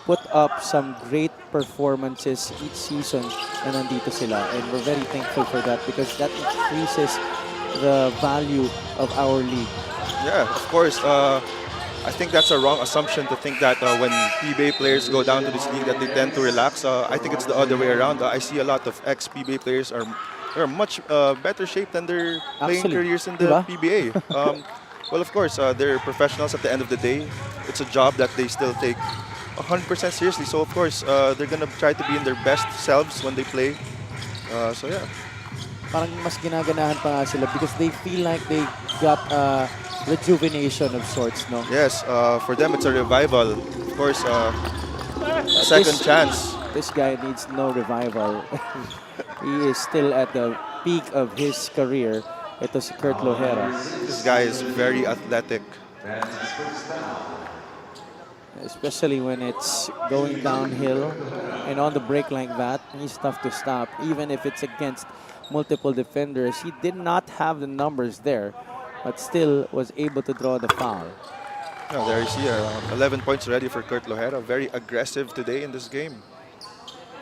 put up some great performances each season and nandito sila. And we're very thankful for that because that increases the value of our league. Yeah, of course. I think that's a wrong assumption to think that when PBA players go down to this league that they tend to relax. I think it's the other way around. I see a lot of ex-PBA players are much better shape than their playing careers in the PBA. Well, of course, they're professionals at the end of the day. It's a job that they still take 100% seriously. So, of course, they're going to try to be in their best selves when they play. So, yeah. Parang mas ginaganahan pa nga sila because they feel like they got rejuvenation of sorts, no? Yes, for them it's a revival. Of course, a second chance. This guy needs no revival. He is still at the peak of his career. Ito si Kurt Lohera. This guy is very athletic. Especially when it's going downhill and on the break like that, he's tough to stop. Even if it's against multiple defenders, he did not have the numbers there, but still was able to draw the foul. Oh, there you see 11 points ready for Kurt Lohera. Very aggressive today in this game.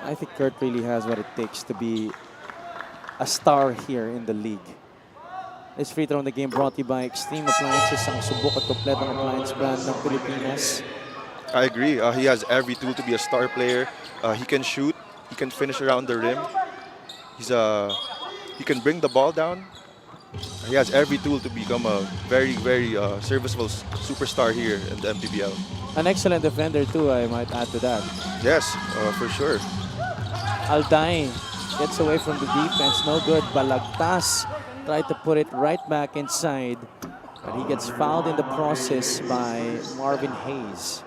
I think Kurt really has what it takes to be a star here in the league. This free throw in the game brought to you by Extreme Appliances, ang subok at kompletong appliance brand ng Pilipinas. I agree. He has every tool to be a star player. He can shoot. He can finish around the rim. He can bring the ball down. He has every tool to become a very, very serviceable superstar here in the MPBL. An excellent defender too, I might add to that. Yes, for sure. Alday gets away from the defense. No good. Balagtas tried to put it right back inside. But he gets fouled in the process by Marvin Hayes.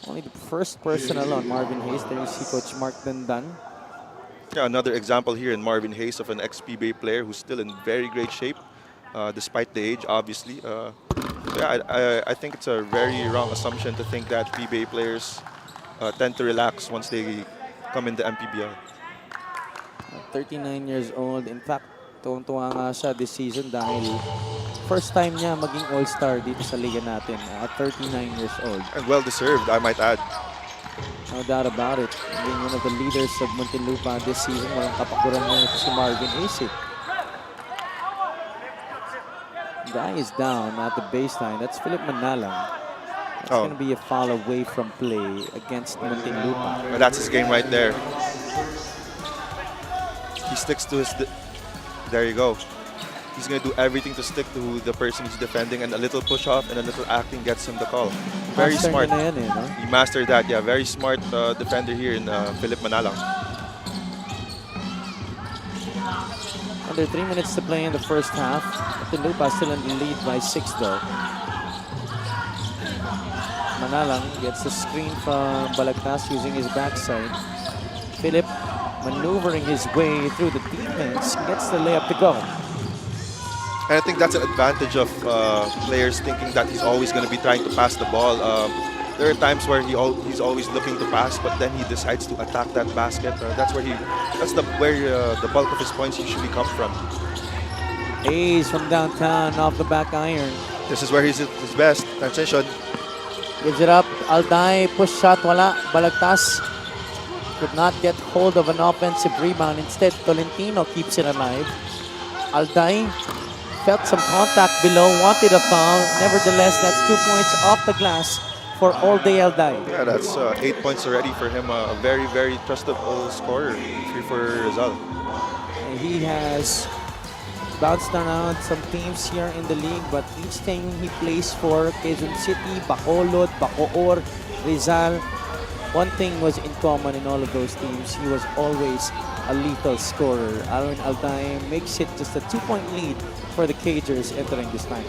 Only the first personal on Marvin Hayes. There you see Coach Mark Dandan. Yeah, another example here in Marvin Hayes of an ex-PBA player who's still in very great shape, despite the age, obviously. Yeah, I think it's a very wrong assumption to think that PBA players tend to relax once they come in the MPBL. 39 years old. In fact, tuwang-tuwa nga siya this season dahil first time niya maging all-star dito sa liga natin at 39 years old. And well-deserved, I might add. No doubt about it. Being one of the leaders of Muntinlupa this season, walang kapakburan niya ito si Marvin Hayes. Guy is down at the baseline. That's Philip Manalang. That's going to be a foul away from play against Muntinlupa. That's his game right there. He sticks to his... There you go. He's going to do everything to stick to the person he's defending, and a little push-off and a little acting gets him the call. Very Master smart. na yan, eh, no? He mastered that, yeah. Very smart defender here in Philip Manalang. Under 3 minutes to play in the first half. Muntinlupa still in the lead by 6 though. Manalang gets the screen from Balagtas using his backside. Philip maneuvering his way through the defense, gets the layup to go. And I think that's an advantage of players thinking that he's always going to be trying to pass the ball. There are times where he's always looking to pass, but then he decides to attack that basket. That's where the bulk of his points usually come from. Ace from downtown off the back iron. This is where he's at his best. Transition. Gives it up. Alday, push shot, wala. Balagtas could not get hold of an offensive rebound. Instead, Tolentino keeps it alive. Alday felt some contact below, wanted a foul. Nevertheless, that's 2 points off the glass for all-day Alday. Yeah, that's 8 points already for him. A very, very trustable scorer for Rizal. And he has bounced around some teams here in the league, but each time he plays for Quezon City, Bacolod, Bacoor, Rizal, one thing was in common in all of those teams. He was always a lethal scorer. Alvin Alday makes it just a 2-point lead for the Cagers entering this time.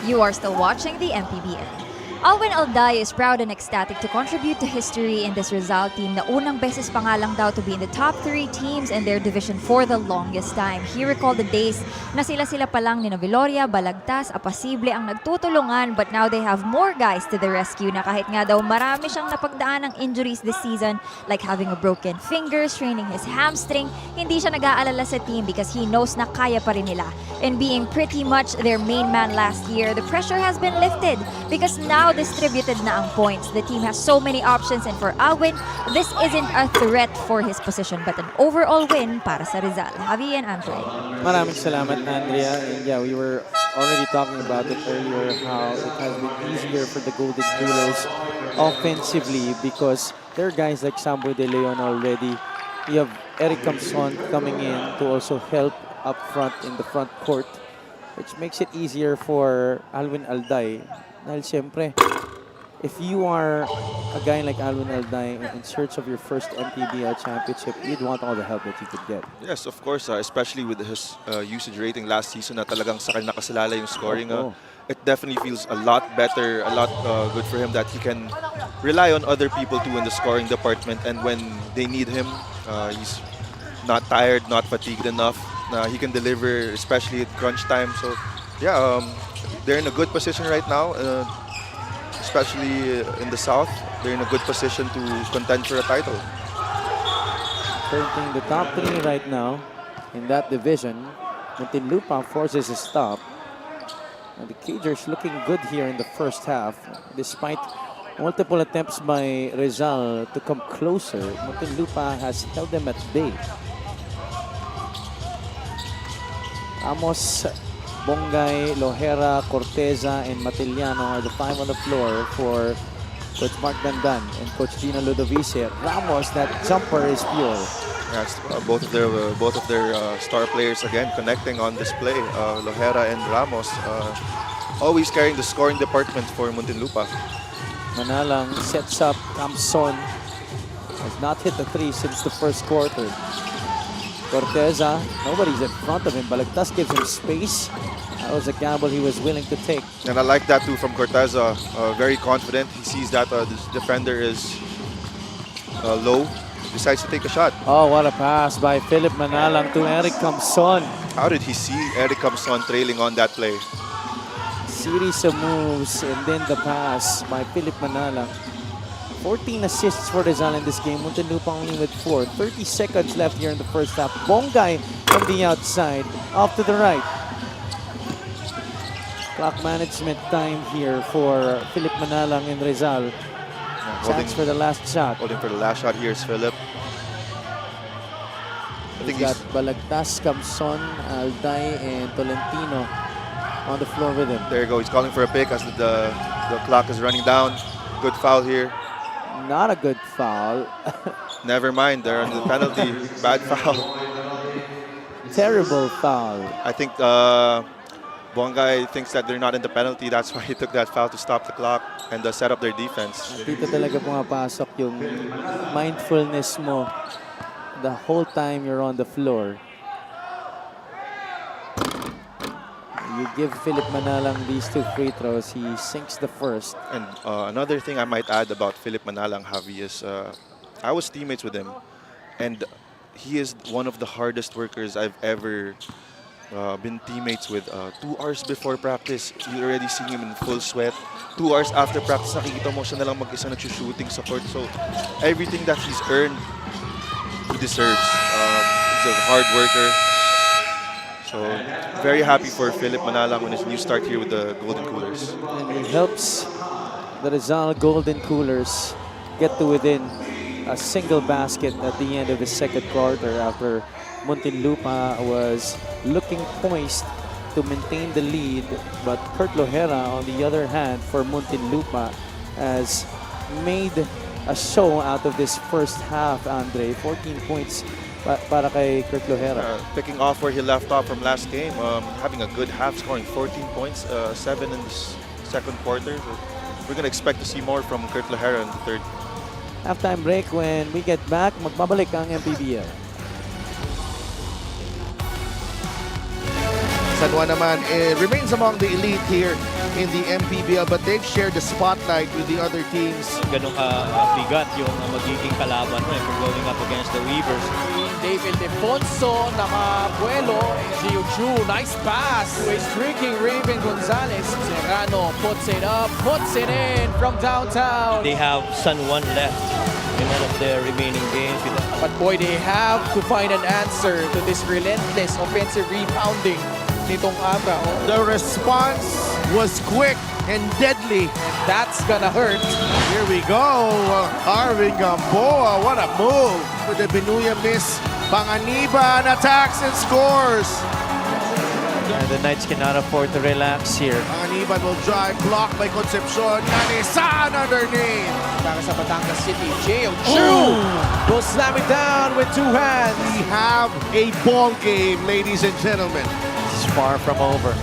You are still watching the MPBL. Alvin Alday is proud and ecstatic to contribute to history in this Rizal team na unang beses pa nga lang daw to be in the top 3 teams in their division for the longest time. He recalled the days na sila-sila pa lang ni Viloria, Balagtas, Apasible ang nagtutulungan, but now they have more guys to the rescue na kahit nga daw marami siyang napagdaan ng injuries this season, like having a broken finger, straining his hamstring, hindi siya nag-aalala sa team because he knows na kaya pa rin nila. And being pretty much their main man last year, the pressure has been lifted because now distributed na ang points. The team has so many options, and for Alvin, this isn't a threat for his position but an overall win para sa Rizal. Javi and Andre. Maraming salamat, Andrea. And yeah, we were already talking about it earlier, how it has been easier for the Golden Rulers offensively because there are guys like Samboy De Leon already. You have Eric Camson coming in to also help up front in the front court, which makes it easier for Alvin Alday. Dahil siyempre, if you are a guy like Alvin Alday in search of your first MPBL championship, you'd want all the help that you could get. Yes, of course, especially with his usage rating last season na talagang sa kanya nakasalala yung scoring. It definitely feels a lot better, a lot good for him that he can rely on other people too in the scoring department, and when they need him, he's not tired, not fatigued enough. He can deliver, especially at crunch time. So, yeah, they're in a good position right now, especially in the South. They're in a good position to contend for a title. Currently in the top 3 right now in that division. Muntinlupa forces a stop. And the Cagers looking good here in the first half. Despite multiple attempts by Rizal to come closer, Muntinlupa has held them at bay. Amos, Bongay, Lohera, Corteza, and Matiliano are the 5 on the floor for Coach Mark Dandan and Coach Gino Ludovice. Ramos, that jumper is pure. Yes, both of their star players again connecting on display. Lohera and Ramos always carrying the scoring department for Muntinlupa. Manalang sets up. Camson has not hit the 3 since the first quarter. Corteza, nobody's in front of him. Balagtas gives him space. That was a gamble he was willing to take. And I like that too from Corteza. Very confident. He sees that this defender is low. Decides to take a shot. Oh, what a pass by Philip Manalang to Eric Camson. How did he see Eric Camson trailing on that play? Series of moves and then the pass by Philip Manalang. 14 assists for Rizal in this game. Muntinlupa only with 4. 30 seconds left here in the first half. Bongay from the outside, off to the right. Clock management time here for Philip Manalang and Rizal. Chance for the last shot. Holding for the last shot here is Philip. I think He's got Balagtas, Camson, Alday, and Tolentino on the floor with him. there you go. He's calling for a pick as the clock is running down. Good foul here. Not a good foul. Never mind, they're on the penalty. Bad foul. Terrible foul. I think Bongay thinks that they're not in the penalty. That's why he took that foul to stop the clock and set up their defense. Dito talaga pumapasok yung mindfulness mo the whole time you're on the floor. You give Philip Manalang these 2 free throws, he sinks the first. And another thing I might add about Philip Manalang, Javi, is I was teammates with him, and he is one of the hardest workers I've ever been teammates with. 2 hours before practice, you already see him in full sweat. 2 hours after practice, nakikita mo siya na lang mag-isa nag-shooting sa court. So everything that he's earned, he deserves. He's a hard worker. So very happy for Philip Manalang on his new start here with the Golden Coolers. And it helps the Rizal Golden Coolers get to within a single basket at the end of the second quarter after Muntinlupa was looking poised to maintain the lead. But Kurt Lohera, on the other hand, for Muntinlupa, has made a show out of this first half, Andre. 14 points para kay Kurt Lohera. Picking off where he left off from last game, having a good half, scoring 14 points, 7 in the second quarter. We're going to expect to see more from Kurt Lohera in the third. Halftime break. When we get back, magbabalik ang MPBL. San Juan naman remains among the elite here in the MPBL, but they've shared the spotlight with the other teams. Ganun bigat yung magiging kalaban mo if you're going up against the Weavers. David Defonso, nakabuelo. Gio Chu, nice pass to a streaking Raven Gonzalez. Serrano puts it up, puts it in from downtown. They have San Juan left in one of their remaining games. But boy, they have to find an answer to this relentless offensive rebounding nitong araw. The response was quick and deadly. That's gonna hurt. Here we go. Arvin Gamboa, what a move. With the Binuya miss, Panganiban attacks and scores. And the Knights cannot afford to relax here. Panganiban will drive, blocked by Concepcion. Canisan underneath. Para sa Batangas City, Gio Chu will slam it down with 2 hands. We have a ball game, ladies and gentlemen. It's far from over.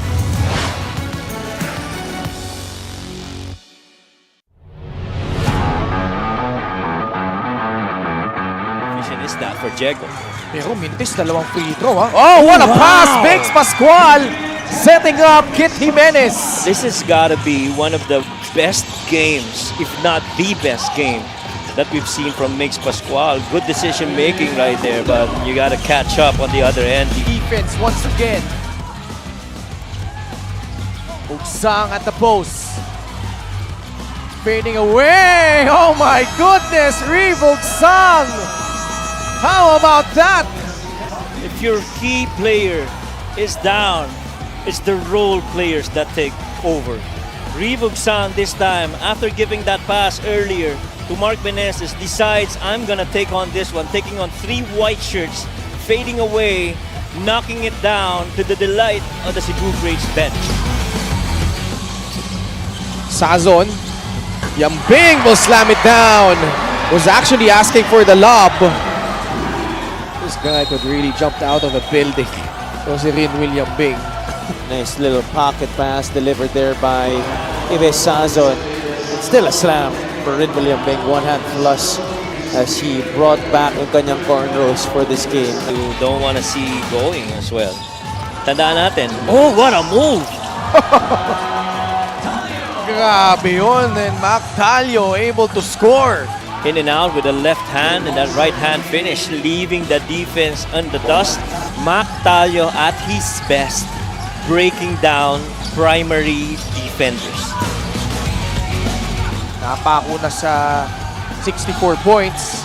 Is that for Diego? Pero Mintis, 2 free throw, ha? Oh, what a pass! Biggs Pascual setting up Kit Jimenez. This has got to be one of the best games, if not the best game, that we've seen from Mix Pascual. Good decision making right there, but you got to catch up on the other end. Defense once again. Bugsang at the post. Fading away. Oh my goodness, Bugsang. How about that? If your key player is down, it's the role players that take over. Bugsang this time, after giving that pass earlier to Mark Meneses, decides I'm gonna take on this one, taking on 3 white shirts, fading away, knocking it down to the delight of the Cebu Greats bench. Sazon. Yambing will slam it down. Was actually asking for the lob. This guy could really jump out of a building. So si Rin William Bing. Nice little pocket pass delivered there by Ives Sazon. It's still a slam for Rin William Bing. 1-hand flush as he brought back ang kanyang cornrows for this game. You don't want to see going as well. Tandaan natin. Oh, what a move! Grabe yun. And Mac Talio able to score. In and out with the left hand and that right hand finish, leaving the defense on the dust. Mac Talio at his best, breaking down primary defenders. Napako na sa 64 points.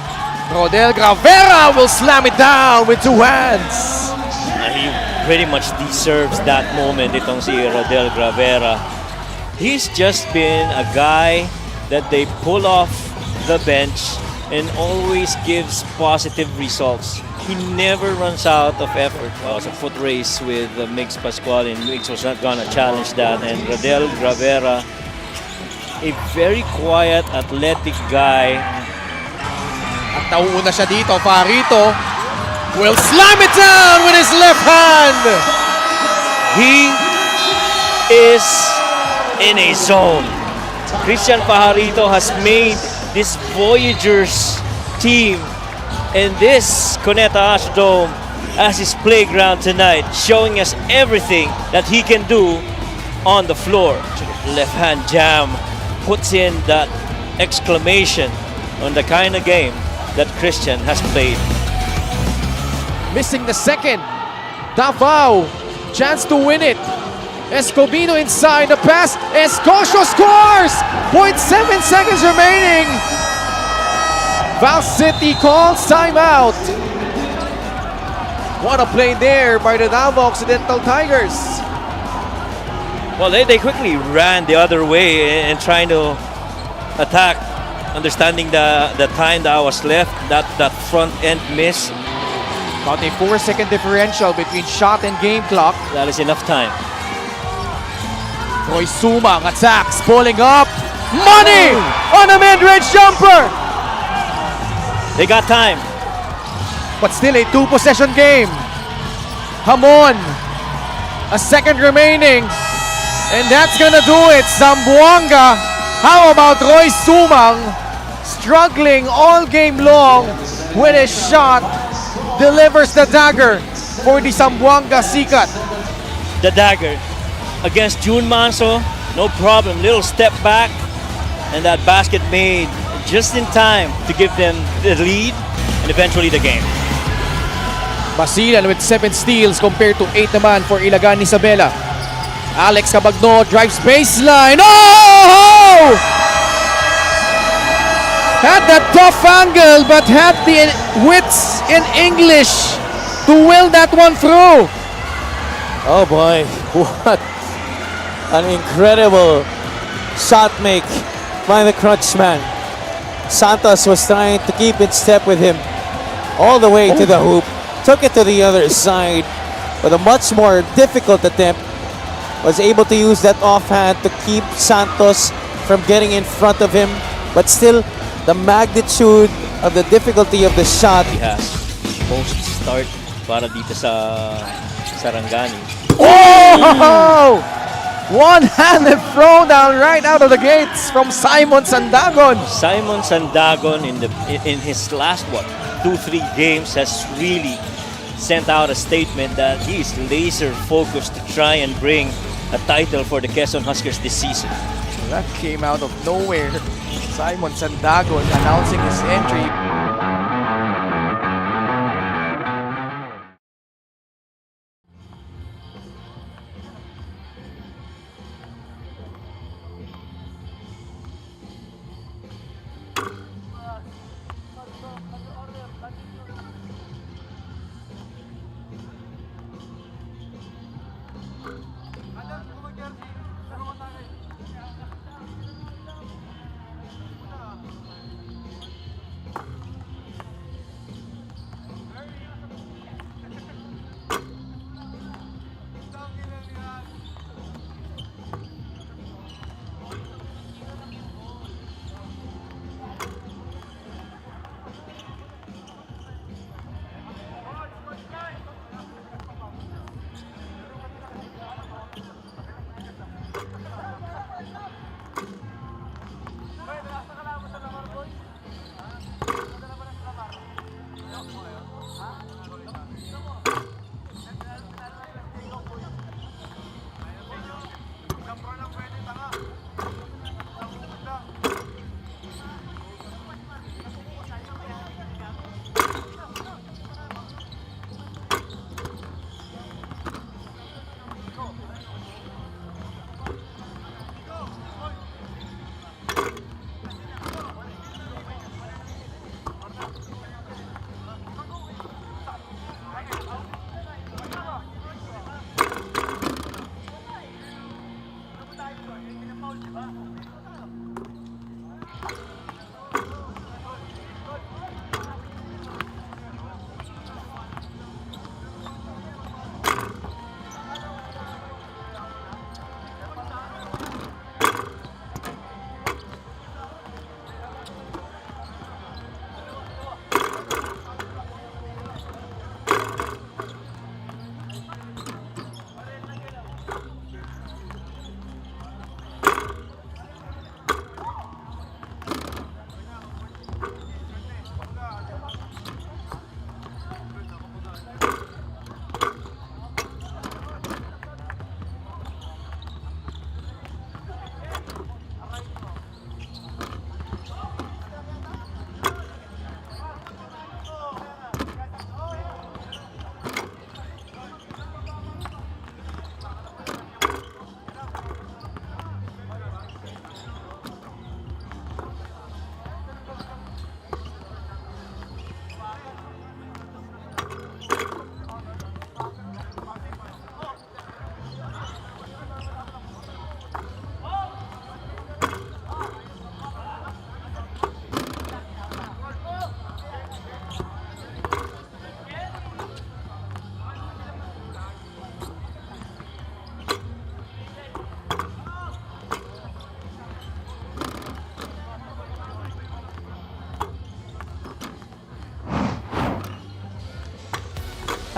Rodel Gravera will slam it down with 2 hands. He pretty much deserves that moment, itong si Rodel Gravera. He's just been a guy that they pull off the bench and always gives positive results. He never runs out of effort. Well, it's a foot race with Migs Pascual, and Migs was not gonna challenge that. And Rodel Gravera, a very quiet, athletic guy. At nauuna siya dito, Farito will slam it down with his left hand. He is in a zone. Christian Pajarito has made this Voyagers team and this Cuneta Astrodome as his playground tonight, showing us everything that he can do on the floor. Left hand jam puts in that exclamation on the kind of game that Christian has played. Missing the second. Davao, chance to win it. Escobedo inside the pass. Escocio scores! 0.7 seconds remaining. Val City calls timeout. What a play there by the Davao Occidental Tigers. Well, they quickly ran the other way and trying to attack, understanding the time that was left, that front end miss. About a 4-second differential between shot and game clock. That is enough time. Roy Sumang attacks, pulling up. Money on a mid-range jumper. They got time. But still a 2-possession game. Hamon, a second remaining. And that's gonna do it. Zamboanga. How about Roy Sumang? Struggling all game long with his shot. Delivers the dagger for the Zamboanga Sikat. The dagger against June Manso, no problem. Little step back, and that basket made just in time to give them the lead and eventually the game. Basilan with 7 steals compared to 8 naman for Ilagan Isabela. Alex Cabagno drives baseline. Oh! Had that tough angle, but had the wits in English to will that one through. Oh boy, what an incredible shot make by the Crunchman. Santos was trying to keep in step with him all the way to the hoop. Took it to the other side with a much more difficult attempt. Was able to use that offhand to keep Santos from getting in front of him. But still, the magnitude of the difficulty of the shot. He has post start para dito sa Sarangani. Oh! One-handed throwdown right out of the gates from Simon Sandagon. Simon Sandagon in his last 2-3 games has really sent out a statement that he is laser focused to try and bring a title for the Quezon Huskers this season. That came out of nowhere. Simon Sandagon announcing his entry.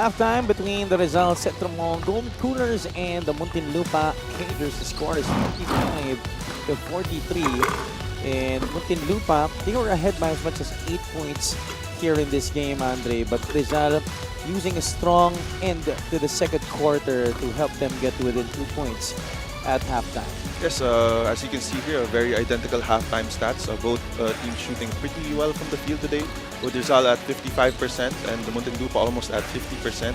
Halftime between the Rizal Centro Mall Golden Coolers and the Muntinlupa Cagers. The score is 55-43. And Muntinlupa, they were ahead by as much as 8 points here in this game, Andre. But Rizal using a strong end to the second quarter to help them get within 2 points at halftime. Yes, as you can see here, very identical halftime stats. Both teams shooting pretty well from the field today, with Rizal at 55% and the Muntinlupa almost at 50%.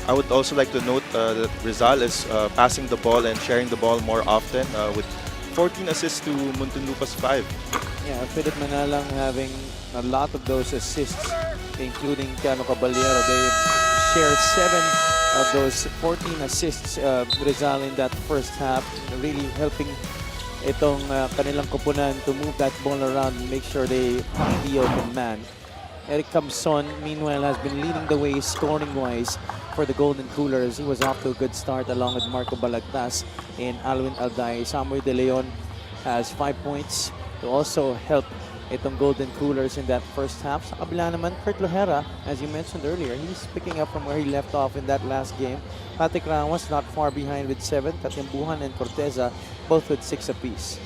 I would also like to note that Rizal is passing the ball and sharing the ball more often, with 14 assists to Muntinlupa's 5. Yeah, Philip Manalang having a lot of those assists, including Cano Caballero. They share 7 of those 14 assists, Rizal in that first half, really helping itong kanilang kupunan to move that ball around and make sure they find the open man. Eric Camson, meanwhile, has been leading the way scoring-wise for the Golden Coolers. He was off to a good start along with Marco Balagtas and Alwin Alday. Samuel De Leon has 5 points to also help itong Golden Coolers in that first half. Sa kabila naman, Kurt Lohera, as you mentioned earlier, he's picking up from where he left off in that last game. Patrick Ramos not far behind with 7. Katimbuhan and Corteza both with 6 apiece.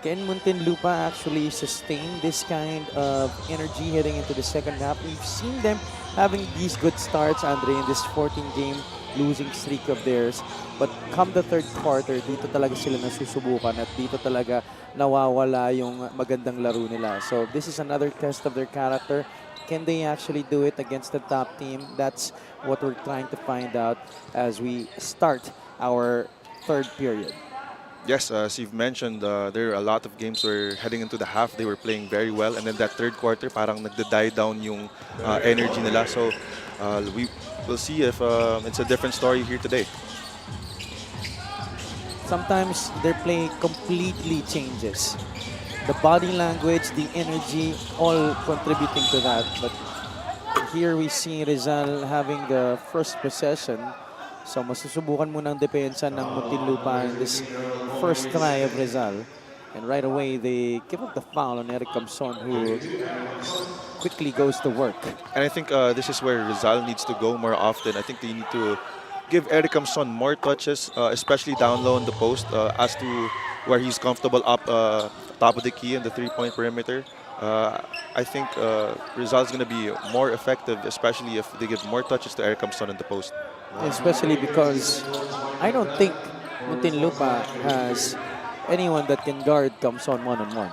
Can Muntinlupa actually sustain this kind of energy heading into the second half? We've seen them having these good starts, Andre, in this 14-game losing streak of theirs. But come the third quarter, dito talaga sila nasusubukan at dito talaga nawawala yung magandang laro nila. So this is another test of their character. Can they actually do it against the top team? That's what we're trying to find out as we start our third period. Yes, as you've mentioned, there are a lot of games where heading into the half, they were playing very well. And then that third quarter, parang nagda-die down yung energy nila. So we will see if it's a different story here today. Sometimes their play completely changes. The body language, the energy, all contributing to that. But here we see Rizal having the first possession. So masusubukan muna ang depensa ng Muntinlupa in this first try of Rizal. And right away, they give up the foul on Eric Camson, who quickly goes to work. And I think this is where Rizal needs to go more often. I think they need to give Eric Camson more touches, especially down low in the post, as to where he's comfortable up top of the key in the three-point perimeter. I think Rizal is going to be more effective, especially if they give more touches to Eric Camson in the post. Especially because I don't think Muntinlupa has anyone that can guard Camson one-on-one.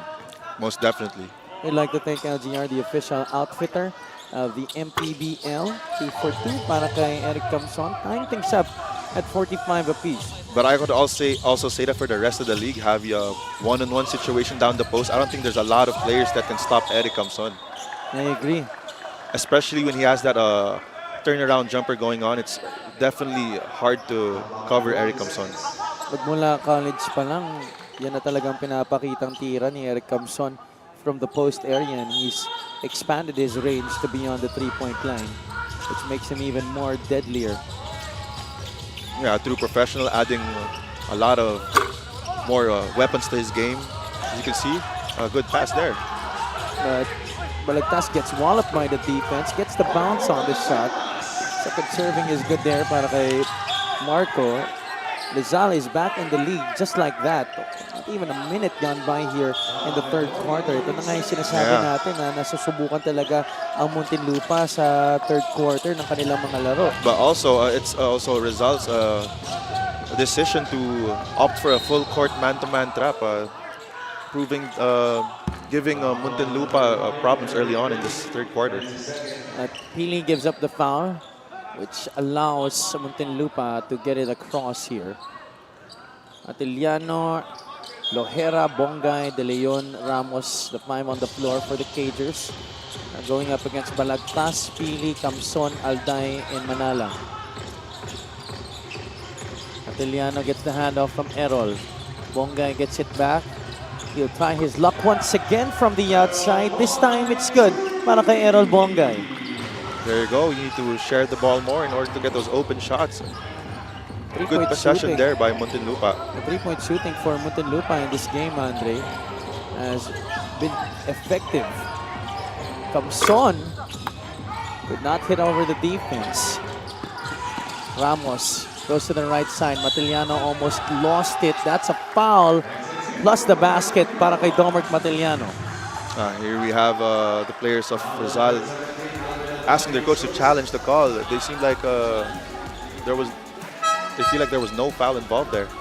Most definitely. I'd like to thank LGR, the official outfitter of the MPBL. 2 for 2 para kay Eric Camson. Tying things up at 45 apiece. But I could also say that for the rest of the league, have a one-on-one situation down the post. I don't think there's a lot of players that can stop Eric Camson. I agree. Especially when he has that turnaround jumper going on. It's definitely hard to cover Eric Camson. Magmula college pa lang, yan na talagang pinapakitang tira ni Eric Camson from the post area, and he's expanded his range to beyond the three-point line, which makes him even more deadlier. Yeah, through professional, adding a lot of more weapons to his game. As you can see, a good pass there. But Balagtas gets walloped by the defense, gets the bounce on the shot. Second serving is good there para kay Marco. Rizal is back in the league just like that. Not even a minute gone by here in the third quarter. Ito na nga yung sinasabi natin na nasusubukan talaga ang Muntinlupa sa third quarter ng kanilang mga laro. But also, it's also Rizal's decision to opt for a full court man-to-man trap, giving Muntinlupa problems early on in this third quarter. Pili gives up the foul, which allows Muntinlupa to get it across here. Atiliano, Lohera, Bongay, De Leon, Ramos, the 5 on the floor for the Cagers. Going up against Balagtas, Pili, Camson, Alday, and Manalang. Atiliano gets the handoff from Errol. Bongay gets it back. He'll try his luck once again from the outside. This time it's good para kay Errol Bongay. There you go. You need to share the ball more in order to get those open shots. Good possession there by Muntinlupa. The three-point shooting for Muntinlupa in this game, Andre, has been effective. Camson Could not hit over the defense. Ramos goes to the right side. Matiliano almost lost it. That's a foul. Plus the basket para kay Domert Matiliano. Here we have the players of Rizal asking their coach to challenge the call. They seem like they feel like there was no foul involved there.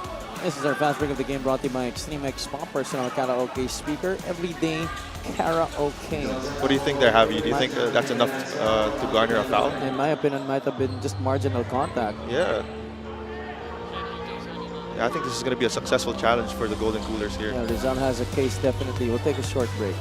This is our fast break of the game brought to you by Extreme X Pop, personal karaoke speaker, everyday karaoke. What do you think there, Javi? Do you think that's enough to garner a foul? In my opinion, might have been just marginal contact. Yeah. I think this is going to be a successful challenge for the Golden Coolers here. Yeah, Rizal has a case, definitely. We'll take a short break.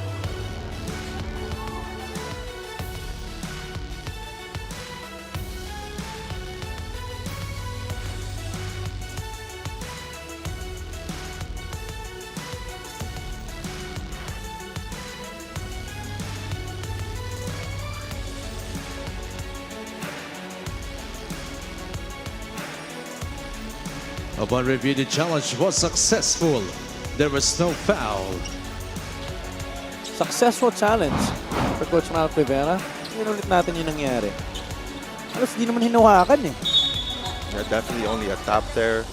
Upon review, the challenge was successful. There was no foul. Successful challenge for Coach Mal Rivera. Inulit natin yung nangyari. Alas di naman hinawakan eh. Yeah, definitely only a tap there.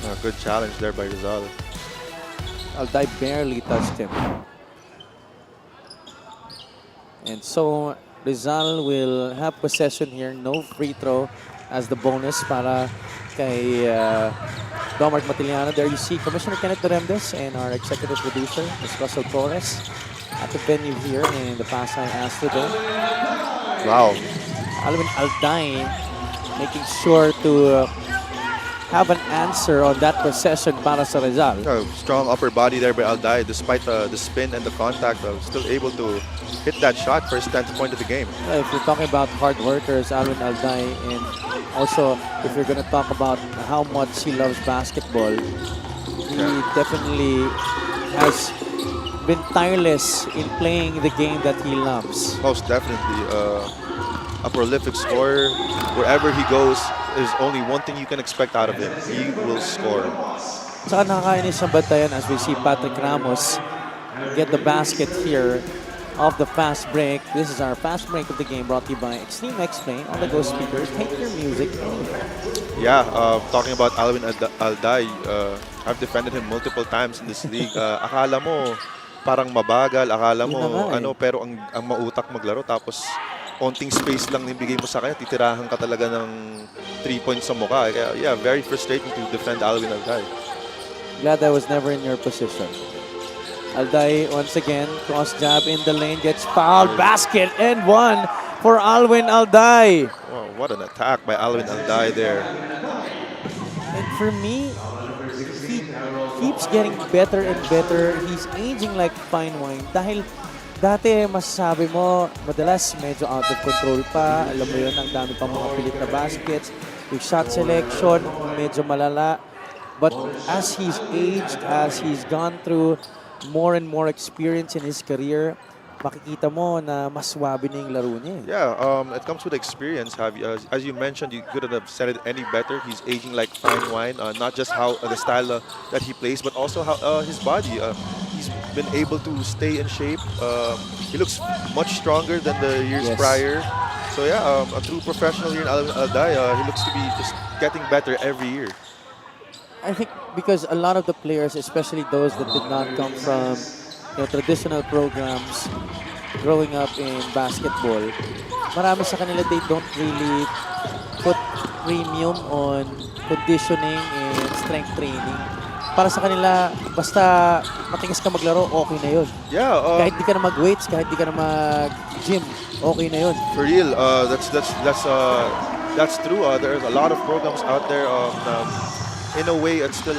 A good challenge there by Rizal. Alday barely touched him. And so Rizal will have possession here. No free throw as the bonus para kay Domart Matiliano. There you see Commissioner Kenneth Doremdes and our executive producer, Ms. Russell Torres, at the venue here in the Pasay Astrodome. Wow. Alvin Alday making sure to have an answer on that possession para sa Rizal. Strong upper body there by Alday. Despite the spin and the contact, still able to hit that shot for his 10th point of the game. If you're talking about hard workers, Alvin Alday, and also if you're going to talk about how much he loves basketball, he definitely has been tireless in playing the game that he loves. Most definitely. A prolific scorer. Wherever he goes, there's only one thing you can expect out of him. He will score. Saka nakakainis ang bantayan as we see Patrick Ramos get the basket here off the fast break. This is our fast break of the game brought to you by Extreme X-Plane on the Go speaker. Take your music anywhere. Yeah, talking about Alvin Alday, I've defended him multiple times in this league. Akala mo parang mabagal, akala mo pero ang mautak maglaro tapos onting space lang nibigay mo sa kanya, titirahan ka talaga ng 3 points sa mukha. Kaya, yeah, very frustrating to defend Alvin Alday. Glad I was never in your position. Alday once again, cross jab in the lane, gets fouled, basket and one for Alvin Alday. Wow, what an attack by Alvin Alday there. And for me, he keeps getting better and better. He's aging like fine wine dahil dati masasabi mo, madalas medyo out of control pa. Alam mo yun, ang dami pang mga pilit na baskets. Yung shot selection, medyo malala. But as he's aged, as he's gone through more and more experience in his career, makikita mo na mas swabe na yung laro niya. Yeah, it comes with experience. As you mentioned, you couldn't have said it any better. He's aging like fine wine. Not just how the style that he plays, but also how his body. He's been able to stay in shape. He looks much stronger than the years prior. So yeah, a true professional here in Alday. He looks to be just getting better every year. I think because a lot of the players, especially those that did not come from traditional programs growing up in basketball, marami sa kanila, they don't really put premium on conditioning and strength training. Para sa kanila, basta matigas ka maglaro, okay na yun. Yeah. Kahit di ka na mag-weights, kahit di ka na mag-gym, okay na yun. For real, that's true. There's a lot of programs out there. In a way, it's still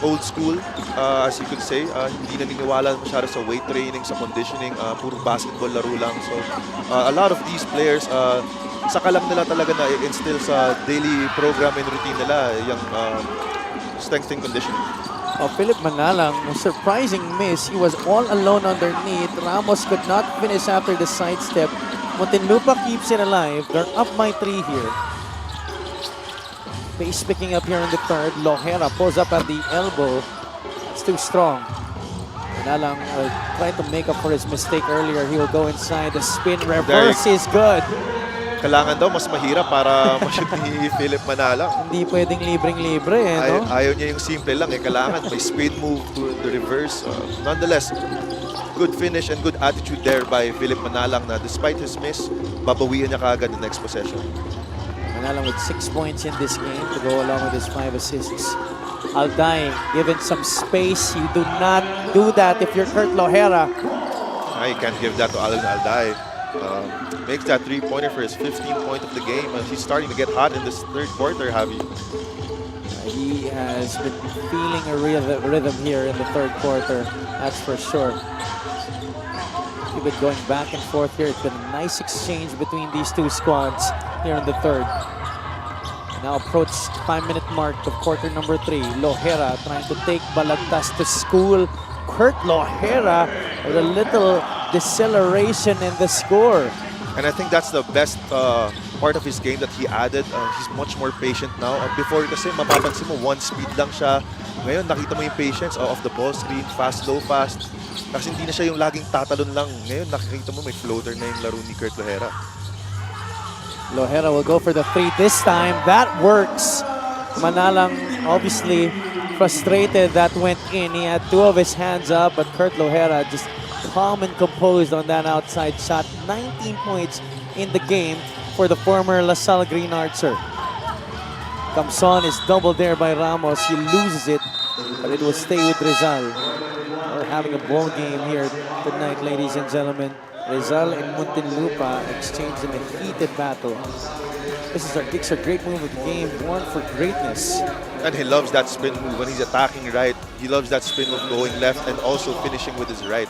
old school, as you could say. Hindi naniniwala masyado sa weight training, sa conditioning, puro basketball laro lang. So, a lot of these players, saka lang nila talaga na i-instill sa daily program and routine nila, yung strength and conditioning. Philip Manalang, a surprising miss. He was all alone underneath. Ramos could not finish after the sidestep. Muntinlupa keeps it alive. They're up by 3 here. Pace picking up here in the third. Lohera pulls up at the elbow. It's too strong. Manalang trying to make up for his mistake earlier. He will go inside. The spin reverse is good. Kailangan daw mas mahirap para ma-shoot ni Philip Manalang. Hindi pwedeng libreng-libre eh, no? Ayaw niya yung simple lang eh. Kailangan may spin move to the reverse. Nonetheless, good finish and good attitude there by Philip Manalang na despite his miss, babawian niya kaagad the next possession. Manalang with 6 points in this game to go along with his 5 assists. Alday given some space. You do not do that if you're Kurt Lohera. You can't give that to Alan Alday. Makes that 3-pointer for his 15th point of the game. He's starting to get hot in this third quarter, Javi. He has been feeling a rhythm here in the third quarter, that's for sure. We've been going back and forth here. It's been a nice exchange between these two squads here in the third. Now approach 5-minute mark of quarter number 3. Lohera trying to take Balagtas to school. Kurt Lohera with a little deceleration in the score. And I think that's the best part of his game that he added. He's much more patient now. Before kasi mapapansin mo, one speed lang siya. Ngayon nakita mo yung patience off the ball screen, fast, low, fast. Kasi hindi na siya yung laging tatalon lang. Ngayon nakikita mo may floater na yung laro ni Kurt Lohera. Lohera will go for the 3 this time. That works. Manalang obviously frustrated that went in. He had 2 of his hands up, but Kurt Lohera just calm and composed on that outside shot. 19 points in the game for the former La Salle Green Archer. Camson is doubled there by Ramos. He loses it, but it will stay with Rizal. We're having a ball game here tonight, ladies and gentlemen. Rizal and Muntinlupa exchanged in a heated battle. This is a great move of the game, born for greatness. And he loves that spin move when he's attacking right. He loves that spin move going left and also finishing with his right.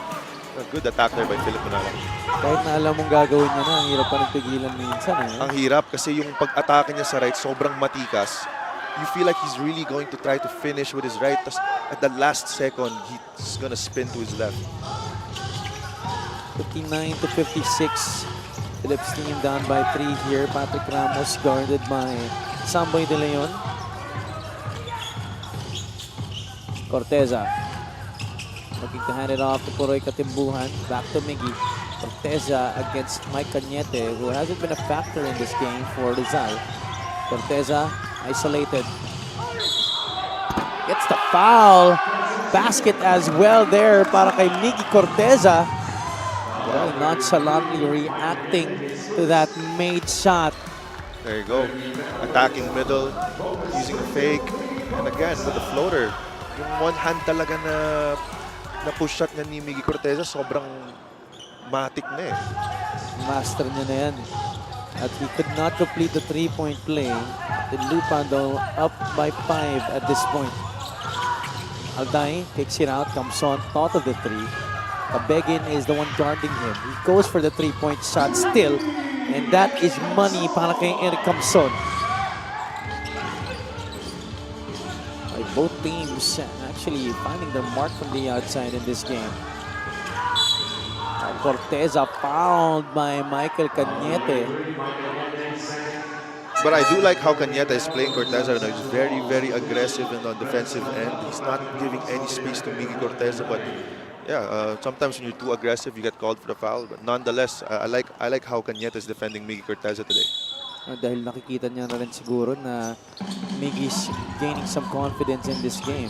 A good attack there by Philip Manalang. Kahit na alam mong gagawin niya na, ang hirap pa ng pigilan minsan. Eh. Ang hirap kasi yung pag-atake niya sa right sobrang matikas. You feel like he's really going to try to finish with his right. Tapos at the last second, he's gonna spin to his left. 59 to 56. Phillips team down by 3 here. Patrick Ramos guarded by Samboy De Leon. Corteza looking to hand it off to Puroy Katimbuhan. Back to Miggy. Corteza against Mike Cañete, who hasn't been a factor in this game for Rizal. Corteza isolated. Gets the foul. Basket as well there para kay Miggy Corteza. Well, nonchalantly reacting to that made shot. There you go. Attacking middle, using a fake. And again, with the floater. Yung one hand talaga na push shot nga ni Miggy Corteza, sobrang matik na eh. Master niya na yan. At he could not complete the 3-point play. Muntinlupa though up by 5 at this point. Alday kicks it out. Camson thought of the 3. Kabegin is the one guarding him. He goes for the 3-point shot still. And that is money para kay Eric Camson. Both teams actually finding their mark from the outside in this game. Corteza fouled by Michael Cañete. But I do like how Cañete is playing Corteza. He's very, very aggressive and on defensive end. He's not giving any space to Miggy Corteza. But yeah, sometimes when you're too aggressive, you get called for the foul. But nonetheless, I like how Cañete is defending Miggy Corteza today. Dahil nakikita niya na rin siguro na Miggy's gaining some confidence in this game.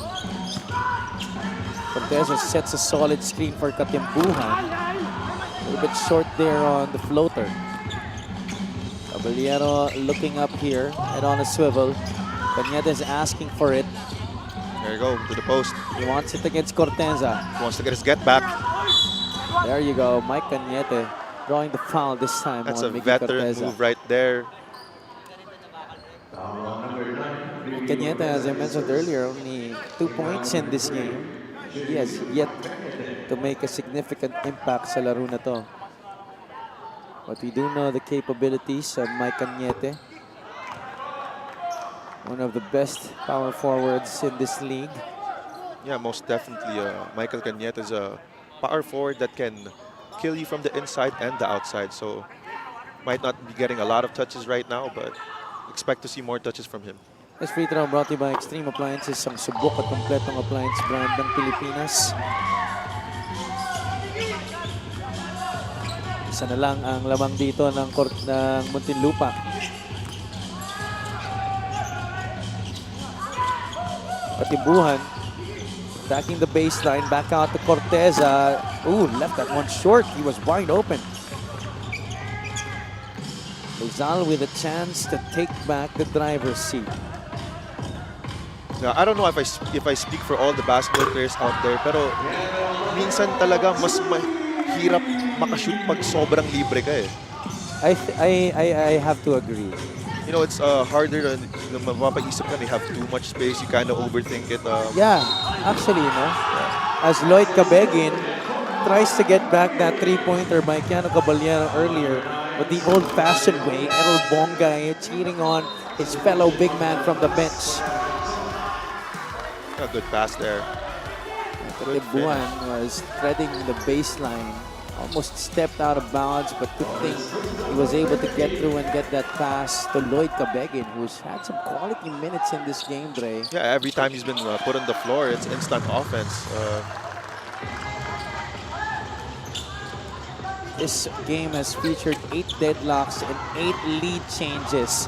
Corteza sets a solid screen for Katimbuhan. A little bit short there on the floater. Caballero looking up here, head on a swivel. Cañete is asking for it. There you go, to the post. He wants it against Corteza. He wants to get his get back. There you go, Mike Cañete drawing the foul this time. That's on a Miggy veteran Corteza. move right there. Cañete, as I mentioned earlier, only 2 points in this game. He has yet to make a significant impact sa laro na to. But we do know the capabilities of Mike Cañete. One of the best power forwards in this league. Yeah, most definitely. Michael Cañete is a power forward that can kill you from the inside and the outside. So might not be getting a lot of touches right now, but expect to see more touches from him. This free throw brought to you by Extreme Appliances, ang subok at kompletong appliance brand ng Pilipinas. Isa na lang ang lamang dito ng court ng Muntinlupa. Katibuhan attacking the baseline, back out to Corteza. Ooh, left that one short. He was wide open. Rizal with a chance to take back the driver's seat. Yeah, I don't know if I speak for all the basketball players out there, pero minsan talaga mas mahirap makashoot pag sobrang libre ka eh. I have to agree. You know, it's harder to mapapaisip ka, they have too much space, you kind of overthink it. Yeah, actually, you know, as Lloyd Cabegin tries to get back that three-pointer by Keanu Caballero earlier, but the old-fashioned way, Errol Bongay cheating on his fellow big man from the bench. A good pass there. Katibuan was threading the baseline, almost stepped out of bounds, but good thing he was able to get through and get that pass to Lloyd Cabegin, who's had some quality minutes in this game, Dre. Yeah, every time he's been put on the floor, it's instant offense. This game has featured 8 deadlocks and 8 lead changes.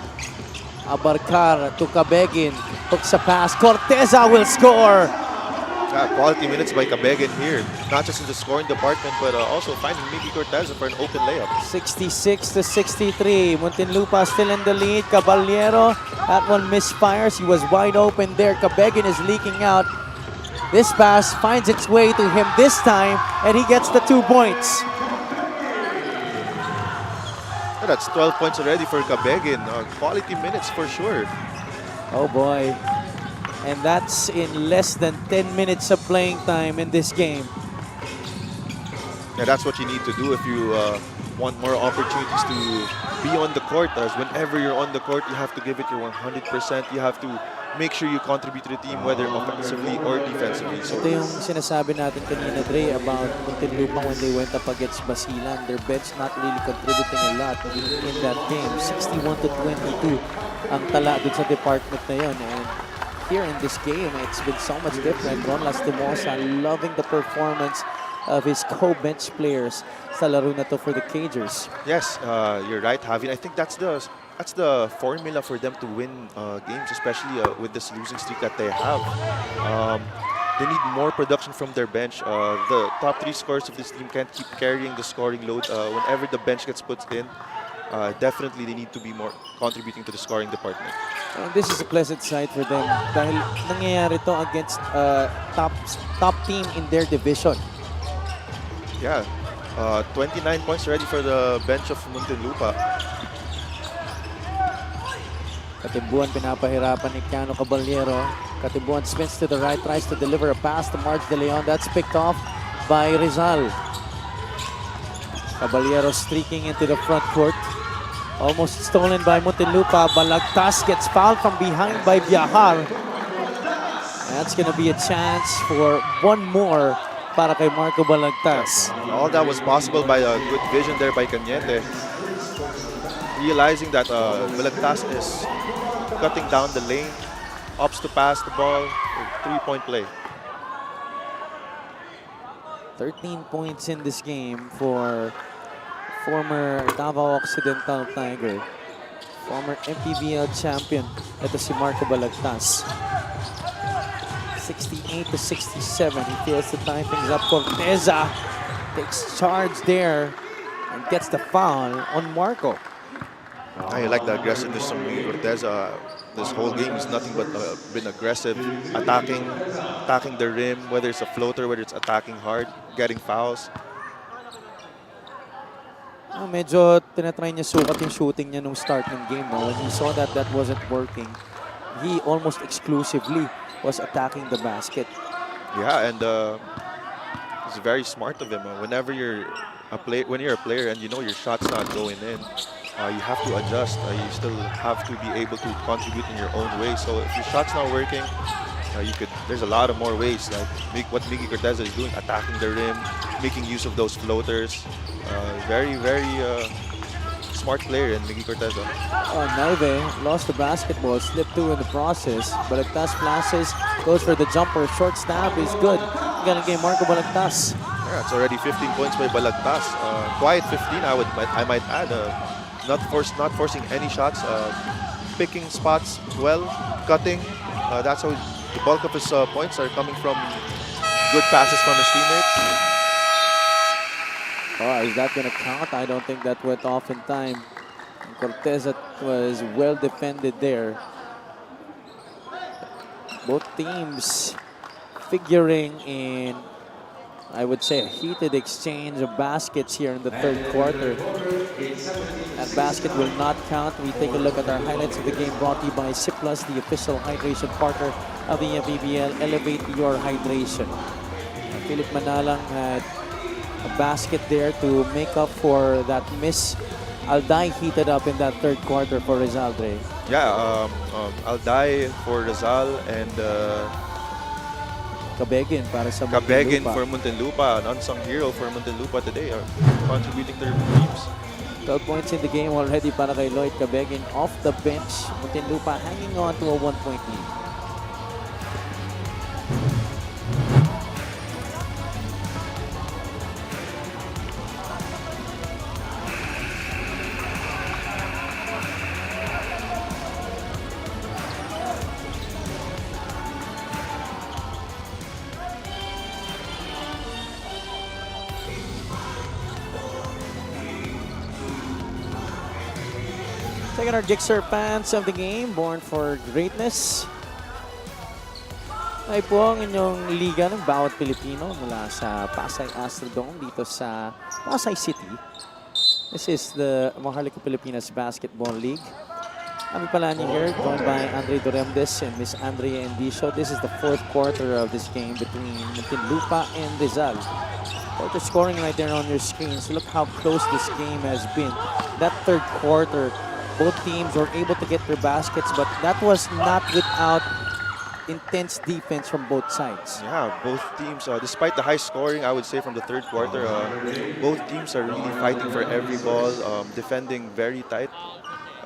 Abarcar to Cabegin, hooks a pass, Corteza will score! Yeah, quality minutes by Cabegin here. Not just in the scoring department, but also finding Miggy Corteza for an open layup. 66-63, Muntinlupa still in the lead, Caballero, that one misfires, he was wide open there, Cabegin is leaking out. This pass finds its way to him this time, and he gets the 2 points. Yeah, that's 12 points already for Cabegin. Quality minutes for sure. Oh boy. And that's in less than 10 minutes of playing time in this game. Yeah, that's what you need to do if you want more opportunities to be on the court. As whenever you're on the court, you have to give it your 100%. You have to make sure you contribute to the team, whether offensively or defensively. So, ito yung sinasabi natin kanina, Dre, about Muntinlupa when they went up against Basilan. Their bench not really contributing a lot in that game. 61-22 ang tala dun sa department na yun. And here in this game, it's been so much different. Ron Lastimosa loving the performance of his co-bench players sa laro na to for the Cagers. yes, you're right, Javi. I think that's the formula for them to win games, especially with this losing streak that they have. They need more production from their bench. The top 3 scorers of this team can't keep carrying the scoring load. Whenever the bench gets put in, definitely they need to be more contributing to the scoring department. And this is a pleasant sight for them dahil nangyayari to against top team in their division. Yeah, 29 points already for the bench of Muntinlupa. Katibuan pinapahirapan ni Keanu Caballero. Katibuan spins to the right, tries to deliver a pass to Marge De Leon. That's picked off by Rizal. Caballero streaking into the front court. Almost stolen by Muntinlupa. Balagtas gets fouled from behind by Biahar. That's going to be a chance for one more para kay Marco Balagtas. All that was possible by a good vision there by Cañete. Realizing that Balagtas is cutting down the lane, opts to pass the ball, 3-point play. 13 points in this game for former Davao Occidental Tiger, former MPBL champion. Ito si Marco Balagtas. 68-67. He fails to tie things up. Corteza takes charge there and gets the foul on Marco. I like the aggressiveness of Miggy Corteza. This whole game is nothing but been aggressive, attacking the rim, whether it's a floater, whether it's attacking hard, getting fouls. Medyo tinatry niya sukat yung shooting niya nung start ng game. When he saw that wasn't working, he almost exclusively was attacking the basket. Yeah, and it's very smart of him. Whenever when you're a player and you know your shot's not going in, you have to adjust. You still have to be able to contribute in your own way. So if your shot's not working, there's a lot of more ways. Like what Miggy Corteza is doing, attacking the rim, making use of those floaters. Very, very smart player in Miggy Corteza. Naive lost the basketball, slipped through in the process. Balagtas flashes, goes for the jumper. Short snap is good. Galing kay Marco Balagtas. Yeah, it's already 15 points by Balagtas. Quiet 15, I might add. Not forcing any shots, picking spots well, cutting. That's how the bulk of his points are coming from good passes from his teammates. Oh, is that going to count? I don't think that went off in time. Cortez was well defended there. Both teams figuring in, I would say, a heated exchange of baskets here in the third quarter. That basket will not count. We take a look at our highlights of the game brought to you by Ciplus, the official hydration partner of the MPBL. Elevate your hydration. Philip Manalang had a basket there to make up for that miss. Alday heated up in that third quarter for Rizal, Dre. Yeah, Alday for Rizal and Cabegin para sa Cabegin Muntinlupa. for Muntinlupa, an unsung hero for Muntinlupa today, contributing to their teams. 12 points in the game already para kay Lloyd Cabegin off the bench. Muntinlupa hanging on to a 1-point lead. Second our Jigsaw fans of the game, born for greatness. Ay po ang inyong liga ng bawat Pilipino mula sa Pasay Astrodome dito sa Pasay City. This is the Maharlika Pilipinas Basketball League. Ami Palani here, joined by Andre Doremdes and Miss Andrea Endicio. This is the fourth quarter of this game between Muntinlupa and Rizal. Quarter scoring right there on your screens. Look how close this game has been. That third quarter, both teams were able to get their baskets, but that was not without intense defense from both sides. Yeah, both teams, despite the high scoring, I would say from the third quarter, both teams are really fighting for every ball, defending very tight.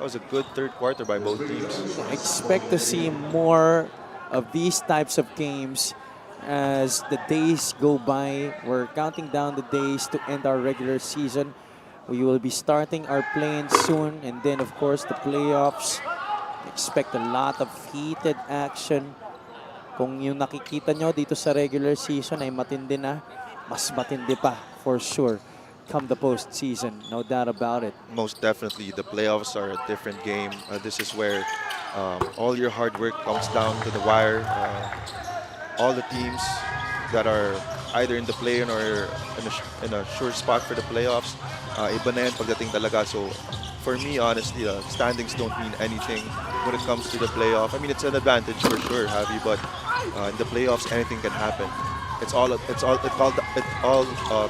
That was a good third quarter by both teams. I expect to see more of these types of games as the days go by. We're counting down the days to end our regular season. We will be starting our play-in soon, and then of course the playoffs. Expect a lot of heated action. Kung yung nakikita nyo dito sa regular season ay matindi na, mas matindi pa for sure come the postseason, no doubt about it. Most definitely, the playoffs are a different game. This is where all your hard work comes down to the wire. All the teams that are either in the play-in or in a sure spot for the playoffs, iba na yan pagdating talaga. So for me, honestly, standings don't mean anything when it comes to the playoff. I mean, it's an advantage for sure, Javi, but in the playoffs, anything can happen. It all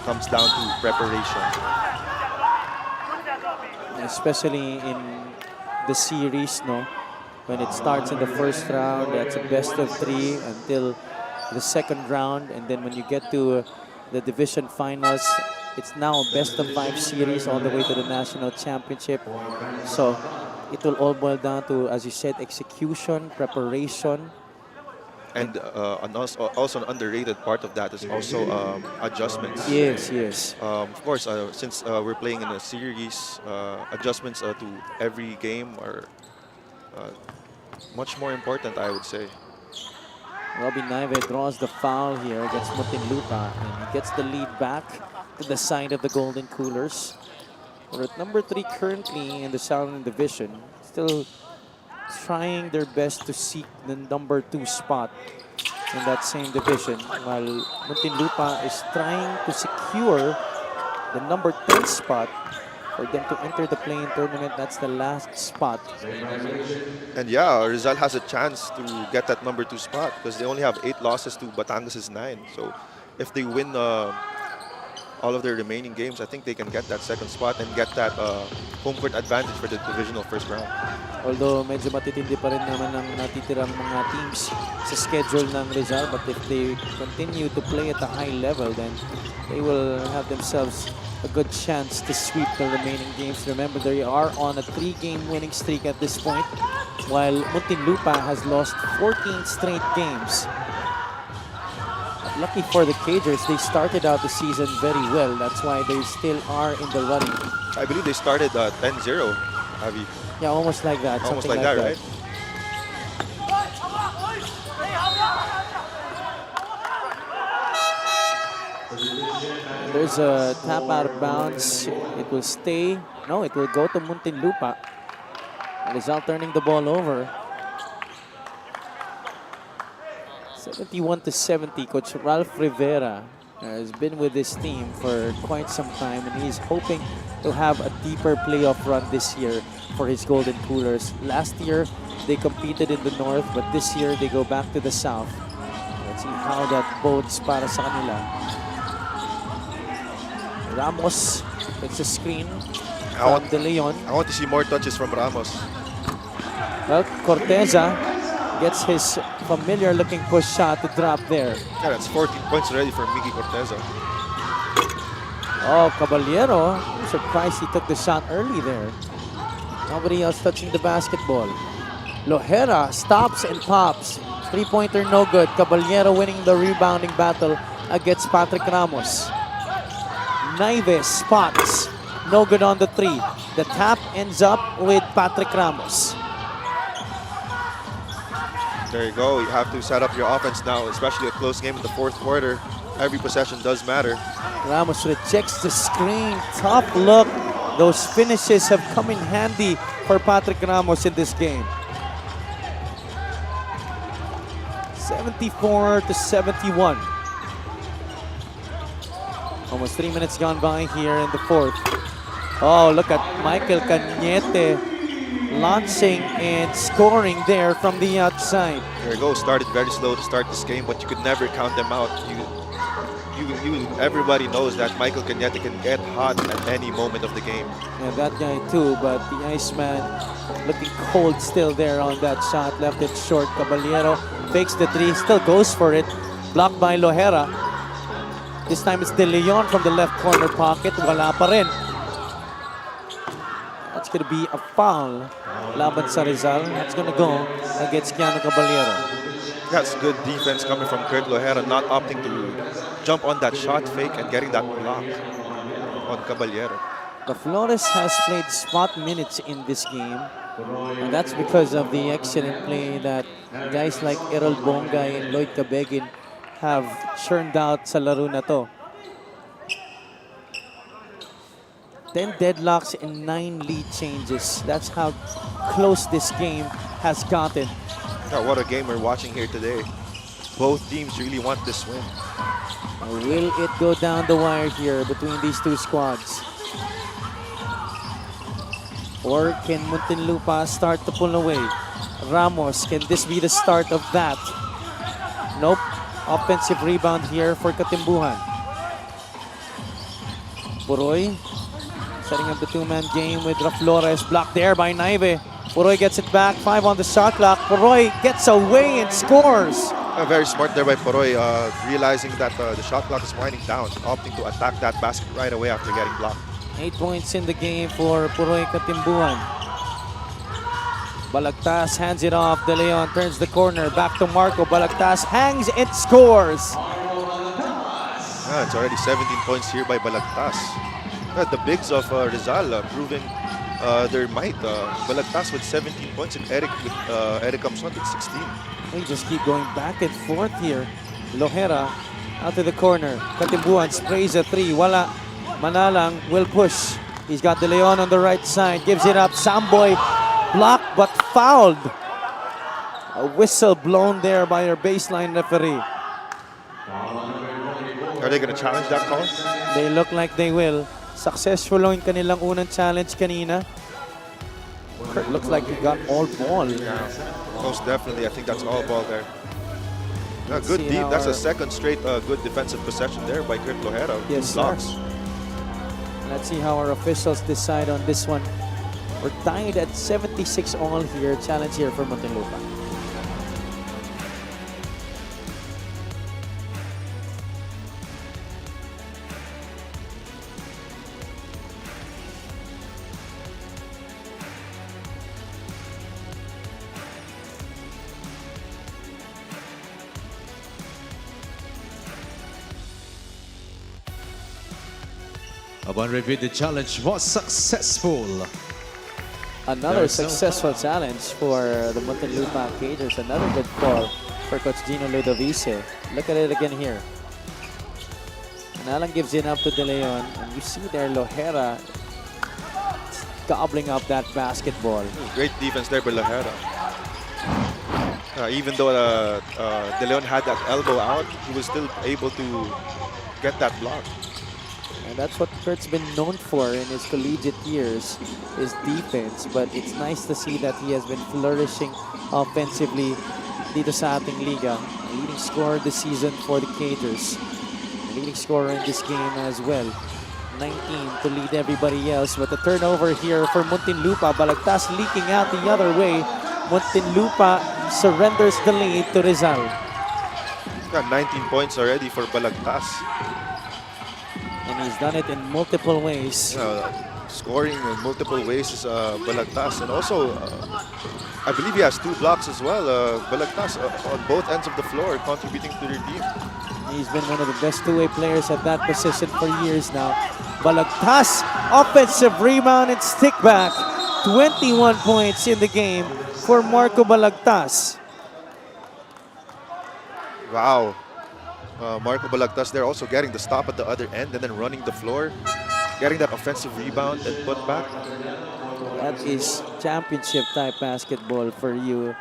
comes down to preparation. Especially in the series, no? When it starts in the first round, that's a best of 3 until the second round, and then when you get to the division finals, it's now a best of 5 series all the way to the national championship. So it will all boil down to, as you said, execution, preparation. And also an underrated part of that is also adjustments. Yes, yes. Of course, since we're playing in a series, adjustments to every game are much more important, I would say. Robin Naive draws the foul here against Muntinlupa, and he gets the lead back to the side of the Golden Coolers. We're at number 3 currently in the Southern Division, still trying their best to seek the number 2 spot in that same division, while Muntinlupa is trying to secure the number 10 spot for them to enter the play-in tournament. That's the last spot. And yeah, Rizal has a chance to get that number 2 spot because they only have 8 losses to Batangas' 9. So if they win all of their remaining games, I think they can get that second spot and get that home court advantage for the divisional first round. Although medyo matitindi pa rin naman ang natitirang mga teams sa schedule ng Rizal, but if they continue to play at a high level, then they will have themselves a good chance to sweep the remaining games. Remember, they are on a 3-game winning streak at this point, while Muntinlupa has lost 14 straight games. lucky for the Cagers, they started out the season very well. That's why they still are in the running. I believe they started 10-0, Avi. Yeah, almost like that. Almost something like that, right? And there's a tap out of bounds. It will stay. No, it will go to Muntinlupa. Rizal turning the ball over. 71-70. Coach Ralph Rivera has been with this team for quite some time, and he's hoping to have a deeper playoff run this year for his Golden Coolers. Last year, they competed in the North, but this year they go back to the South. Let's see how that bodes para sa kanila. Ramos takes a screen from De Leon. I want to see more touches from Ramos. Well, Corteza gets his familiar looking push shot to drop there. Yeah, that's 14 points already for Miggy Corteza. Oh, Caballero. I'm surprised he took the shot early there. Nobody else touching the basketball. Lohera stops and pops. Three-pointer no good. Caballero winning the rebounding battle against Patrick Ramos. Naive spots. No good on the three. The tap ends up with Patrick Ramos. There you go. You have to set up your offense now, especially a close game in the fourth quarter. Every possession does matter. Ramos rejects the screen. Tough look. Those finishes have come in handy for Patrick Ramos in this game. 74-71. Almost 3 minutes gone by here in the fourth. Oh, look at Michael Cañete launching and scoring there from the outside. There you go. Started very slow to start this game, but you could never count them out. Everybody knows that Michael Cañete can get hot at any moment of the game. Yeah, that guy too, but the Iceman looking cold still there on that shot. Left it short. Caballero fakes the three, still goes for it. Blocked by Lohera. This time it's De Leon from the left corner pocket. Wala pa rin. That's going to be a foul. Laban sa Rizal. That's going to go against Keanu Caballero. That's good defense coming from Kurt Lohera, not opting to jump on that shot fake and getting that block on Caballero. The Flores has played spot minutes in this game. And that's because of the excellent play that guys like Errol Bongay and Lloyd Cabegin have churned out sa laro na to. 10 deadlocks and 9 lead changes. That's how close this game has gotten. Yeah, what a game we're watching here today. Both teams really want this win. Will it go down the wire here between these two squads? Or can Muntinlupa start to pull away? Ramos, can this be the start of that? Nope. Offensive rebound here for Katimbuhan. Puroy setting up the two-man game with Flores. Blocked there by Naive. Puroy gets it back. 5 on the shot clock. Puroy gets away and scores. Very smart there by Puroy, realizing that the shot clock is winding down, opting to attack that basket right away after getting blocked. 8 points in the game for Puroy Katimbuhan. Balagtas hands it off. De Leon turns the corner. Back to Marco. Balagtas hangs and scores. It's already 17 points here by Balagtas. The bigs of Rizal proving their might. Balagtas with 17 points and Eric Amson with 16. We just keep going back and forth here. Lohera out to the corner. Katimbuhan sprays a three. Wala. Manalang will push. He's got De Leon on the right side. Gives it up. Samboy blocked but fouled. A whistle blown there by our baseline referee. Are they going to challenge that call? They look like they will. Successful yung kanilang unang challenge kanina. Kurt looks like he got all ball. Yeah, most definitely. I think that's all ball there. Good deep. That's a second straight good defensive possession there by Kurt Lohera. Yes, sir. Let's see how our officials decide on this one. We're tied at 76 all here. Challenge here for Muntinlupa. Upon review, the challenge was successful. Another There's no successful challenge for the Muntinlupa Cagers. Another good call for Coach Gino Ludovice. Look at it again here. Nalang gives it up to De Leon. And you see there Lohera gobbling up that basketball. Great defense there by Lajera. Even though De Leon had that elbow out, he was still able to get that block. And that's what Kurt's been known for in his collegiate years, is defense. But it's nice to see that he has been flourishing offensively dito sa ating liga. Leading scorer this season for the Cagers. Leading scorer in this game as well. 19 to lead everybody else. But the turnover here for Muntinlupa. Balagtas leaking out the other way. Muntinlupa surrenders the lead to Rizal. He's got 19 points already for Balagtas. And he's done it in multiple ways. Scoring in multiple ways is Balagtas. And also, I believe he has 2 blocks as well. Balagtas on both ends of the floor contributing to their team. He's been one of the best two-way players at that position for years now. Balagtas, offensive rebound and stick back. 21 points in the game for Marco Balagtas. Wow. Marco Balagtas there also getting the stop at the other end and then running the floor. Getting that offensive rebound and put back. That is championship type basketball for you.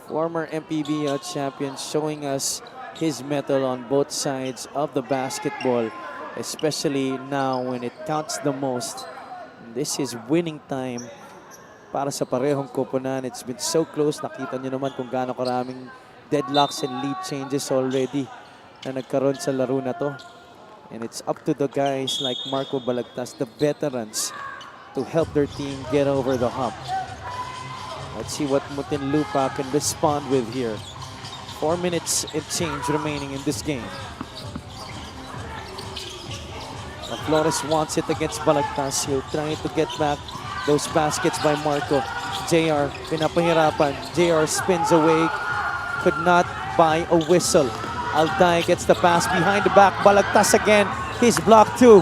Former MPBL champion showing us his mettle on both sides of the basketball, especially now when it counts the most. This is winning time para sa parehong koponan. It's been so close. Nakita nyo naman kung gaano karaming deadlocks and lead changes already na nagkaroon sa laro na to. And it's up to the guys like Marco Balagtas, the veterans, to help their team get over the hump. Let's see what Muntinlupa can respond with here. 4 minutes and change remaining in this game. Flores wants it against Balagtas. He'll try to get back those baskets by Marco. JR pinapahirapan. JR spins away. Could not buy a whistle. Alday gets the pass behind the back. Balagtas again. He's blocked too.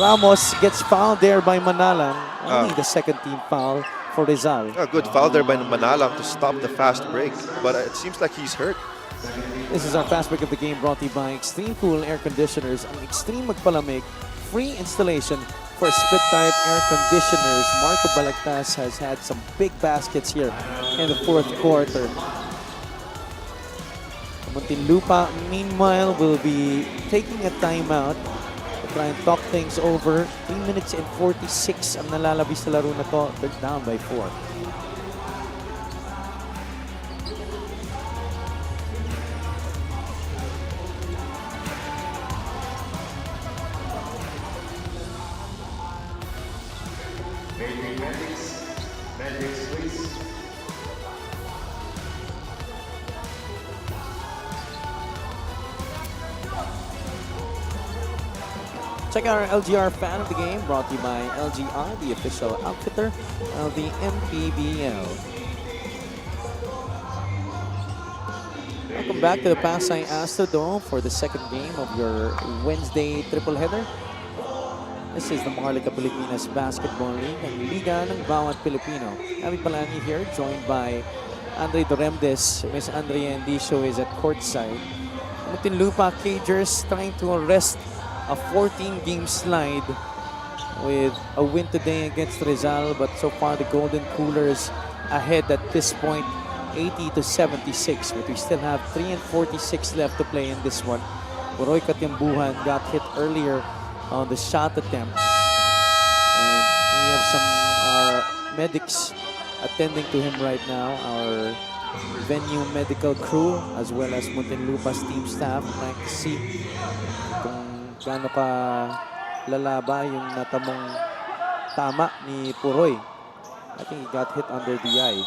Ramos gets fouled there by Manalang. Only the second team foul for Rizal. A good foul there by Manalang to stop the fast break. But it seems like he's hurt. This is our fast break of the game brought to you by Extreme Cool Air Conditioners. Ang Extreme Magpalamig, free installation for split type air conditioners. Marco Balagtas has had some big baskets here in the fourth quarter. Muntinlupa, meanwhile, will be taking a timeout to try and talk things over. 3 minutes and 46 ang nalalabis sa laro na to. They're down by 4. Check out our LGR fan of the game, brought to you by LGR, the official outfitter of the MPBL. Welcome back to the Pasay Astrodome for the second game of your Wednesday triple header. This is the Maharlika Pilipinas Basketball League, ang Liga ng Bawat Pilipino. Abby Palani here, joined by Andre Doremdes. Miss Andrea Endicio is at courtside. Muntinlupa Cagers trying to arrest a 14-game slide with a win today against Rizal, but so far the Golden Coolers ahead at this point, 80-76. But we still have 3 and 46 left to play in this one. Puroy Katimbuhan got hit earlier on the shot attempt, and we have some medics attending to him right now. Our venue medical crew as well as Muntinlupa's team staff trying to see kung gaano ka lalaba yung natamong tama ni Puroy. I think he got hit under the eye.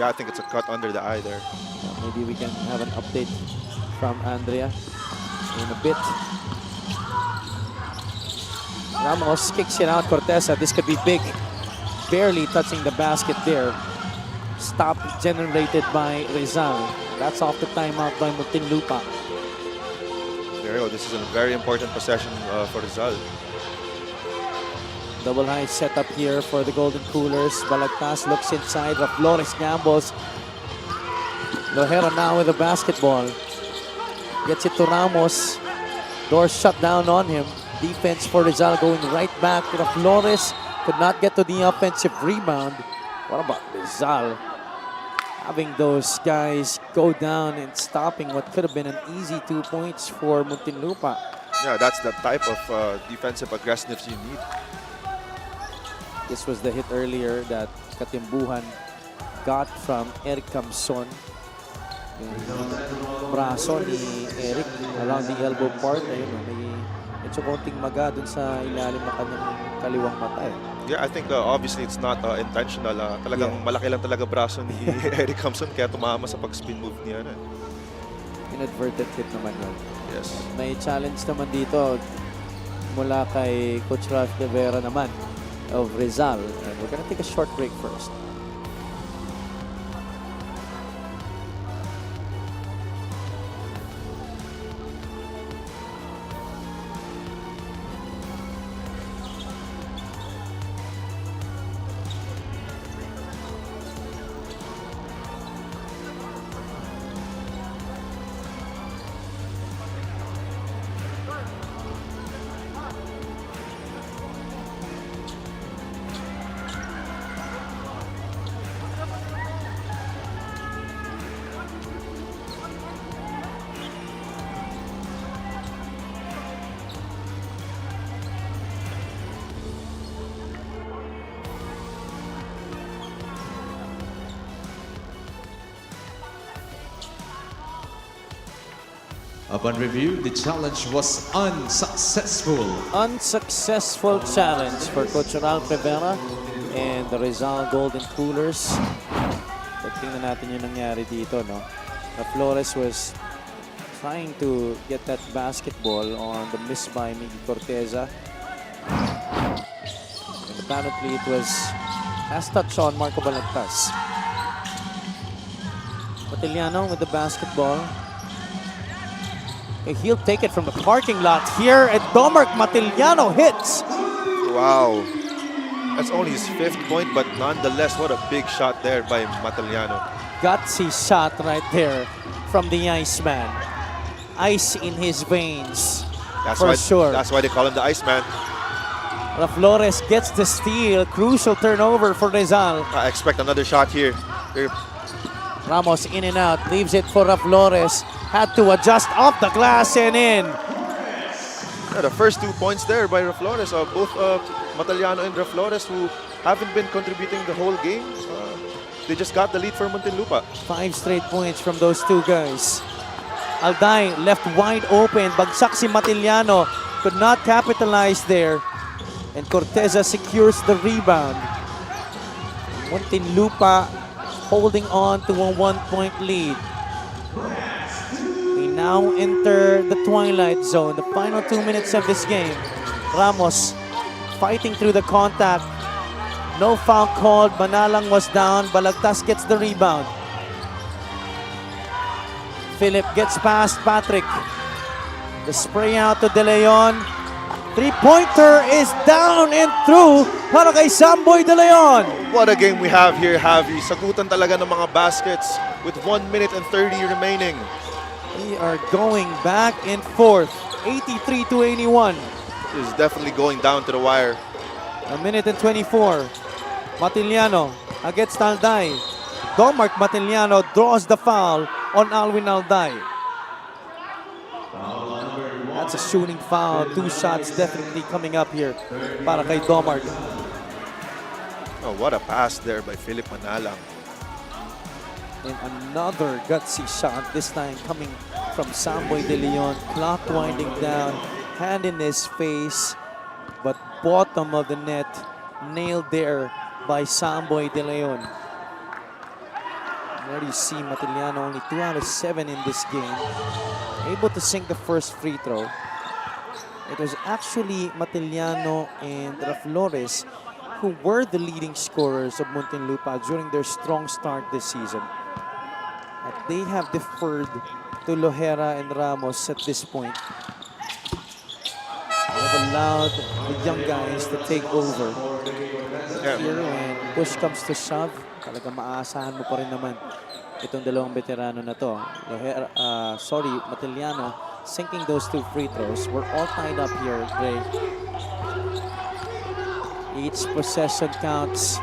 Yeah, I think it's a cut under the eye there. Maybe we can have an update from Andrea in a bit. Ramos kicks it out. Cortesa, this could be big. Barely touching the basket there. Stop generated by Rizal. That's off the timeout by Muntinlupa. There you go. This is a very important possession for Rizal. Double high setup here for the Golden Coolers. Balagtas looks inside. Flores gambles. Lojero now with the basketball. Gets it to Ramos. Door shut down on him. Defense for Rizal going right back to Flores. Could not get to the offensive rebound. What about Rizal? Having those guys go down and stopping what could have been an easy 2 points for Muntinlupa. Yeah, that's the type of defensive aggressiveness you need. This was the hit earlier that Katimbuhan got from Eric Camson. Yung braso ni Eric around the elbow part. Ayun, may medyo konting maga dun sa ilalim ng kanyang kaliwang mata eh. Yeah, I think obviously it's not intentional. Talagang malaki lang talaga braso ni Eric Camson kaya tumama sa pag-spin move niya. Inadvertent hit naman yun. Yes. May challenge naman dito mula kay Coach Ralph De Vera naman of Rizal. And we're gonna take a short break first. Upon review, the challenge was unsuccessful. Unsuccessful challenge for Coach Ralph Rivera and the Rizal Golden Coolers. So, tingnan natin yung nangyari dito, no? Flores was trying to get that basketball on the miss by Miggy Corteza. And apparently it was last touch on Marco Balagtas. Matiliano with the basketball. He'll take it from the parking lot here, and Domark Matiliano hits. Wow. That's only his 5th point, but nonetheless, what a big shot there by Matiliano. Gutsy shot right there from the Iceman. Ice in his veins, for sure. That's why they call him the Iceman. Flores gets the steal. Crucial turnover for Rizal. I expect another shot here. Ramos in and out, leaves it for Flores. Had to adjust off the glass and in. Yeah, the first 2 points there by Flores, both Matiliano and Flores, who haven't been contributing the whole game. They just got the lead for Muntinlupa. 5 straight points from those two guys. Alday left wide open. Bagsak si Matiliano. Could not capitalize there. And Corteza secures the rebound. Muntinlupa holding on to a 1-point lead. We now enter the twilight zone, the final 2 minutes of this game. Ramos fighting through the contact. No foul called. Manalang was down. Balagtas gets the rebound. Philip gets past Patrick. The spray out to De Leon. Three-pointer is down and through para kay Samboy De Leon. What a game we have here, Javi. Sagutan talaga ng mga baskets with 1 minute and 30 remaining. We are going back and forth. 83-81. This is definitely going down to the wire. A minute and 24. Matiliano against Alday. Domark Matiliano draws the foul on Alwin Alday. That's a shooting foul. 2 shots definitely coming up here para kay Domark. Oh, what a pass there by Philip Manalang. And another gutsy shot, this time coming from Samboy De Leon. Clock winding down, hand in his face, but bottom of the net, nailed there by Samboy De Leon. There you see Matiliano only 2 out of 7 in this game. Able to sink the first free throw. It was actually Matiliano and Flores who were the leading scorers of Muntinlupa during their strong start this season. At they have deferred to Lohera and Ramos at this point. They have allowed the young guys to take over. Yeah. Here, when push comes to shove, talaga maaasahan mo pa rin naman itong dalawang veterano na to. Matiliano sinking those 2 free throws. We're all tied up here, Gray. Each possession counts.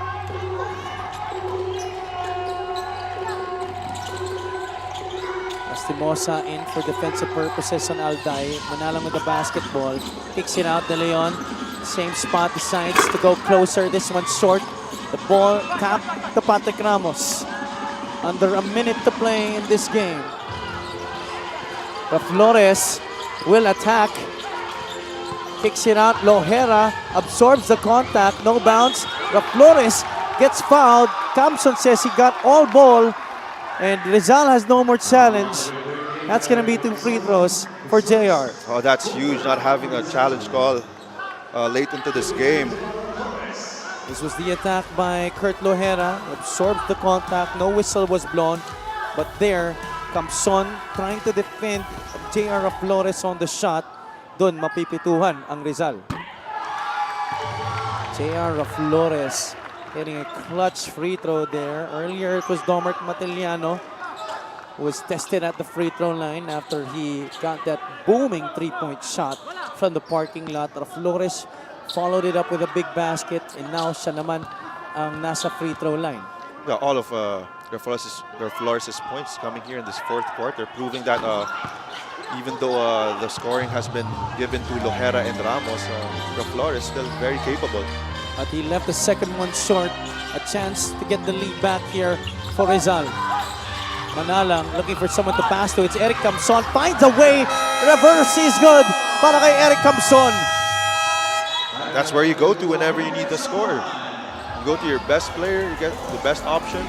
Estimosa in for defensive purposes on Alday. Manalang with the basketball. Kicks it out, De Leon. Same spot, decides to go closer. This one's short. The ball tapped to Patrick Ramos. Under a minute to play in this game. Flores will attack. Kicks it out. Lohera absorbs the contact. No bounce. Flores gets fouled. Thompson says he got all ball. And Rizal has no more challenge. That's going to be 2 free throws for JR. Oh, that's huge, not having a challenge call late into this game. This was the attack by Kurt Lohera. Absorbed the contact. No whistle was blown. But there comes Son trying to defend JR Flores on the shot. Doon mapipituhan ang Rizal. JR Flores getting a clutch free throw there. Earlier it was Domert Matiliano who was tested at the free throw line after he got that booming 3-point shot from the parking lot. Flores followed it up with a big basket, and now siya naman ang nasa free throw line. Yeah, all of Flores' points coming here in this 4th quarter, proving that even though the scoring has been given to Lohera and Ramos, Flores still very capable. But he left the second one short. A chance to get the lead back here for Rizal. Manalang looking for someone to pass to. It's Eric Camson. Finds a way. Reverse is good para kay Eric Camson. That's where you go to whenever you need to score. You go to your best player, you get the best option.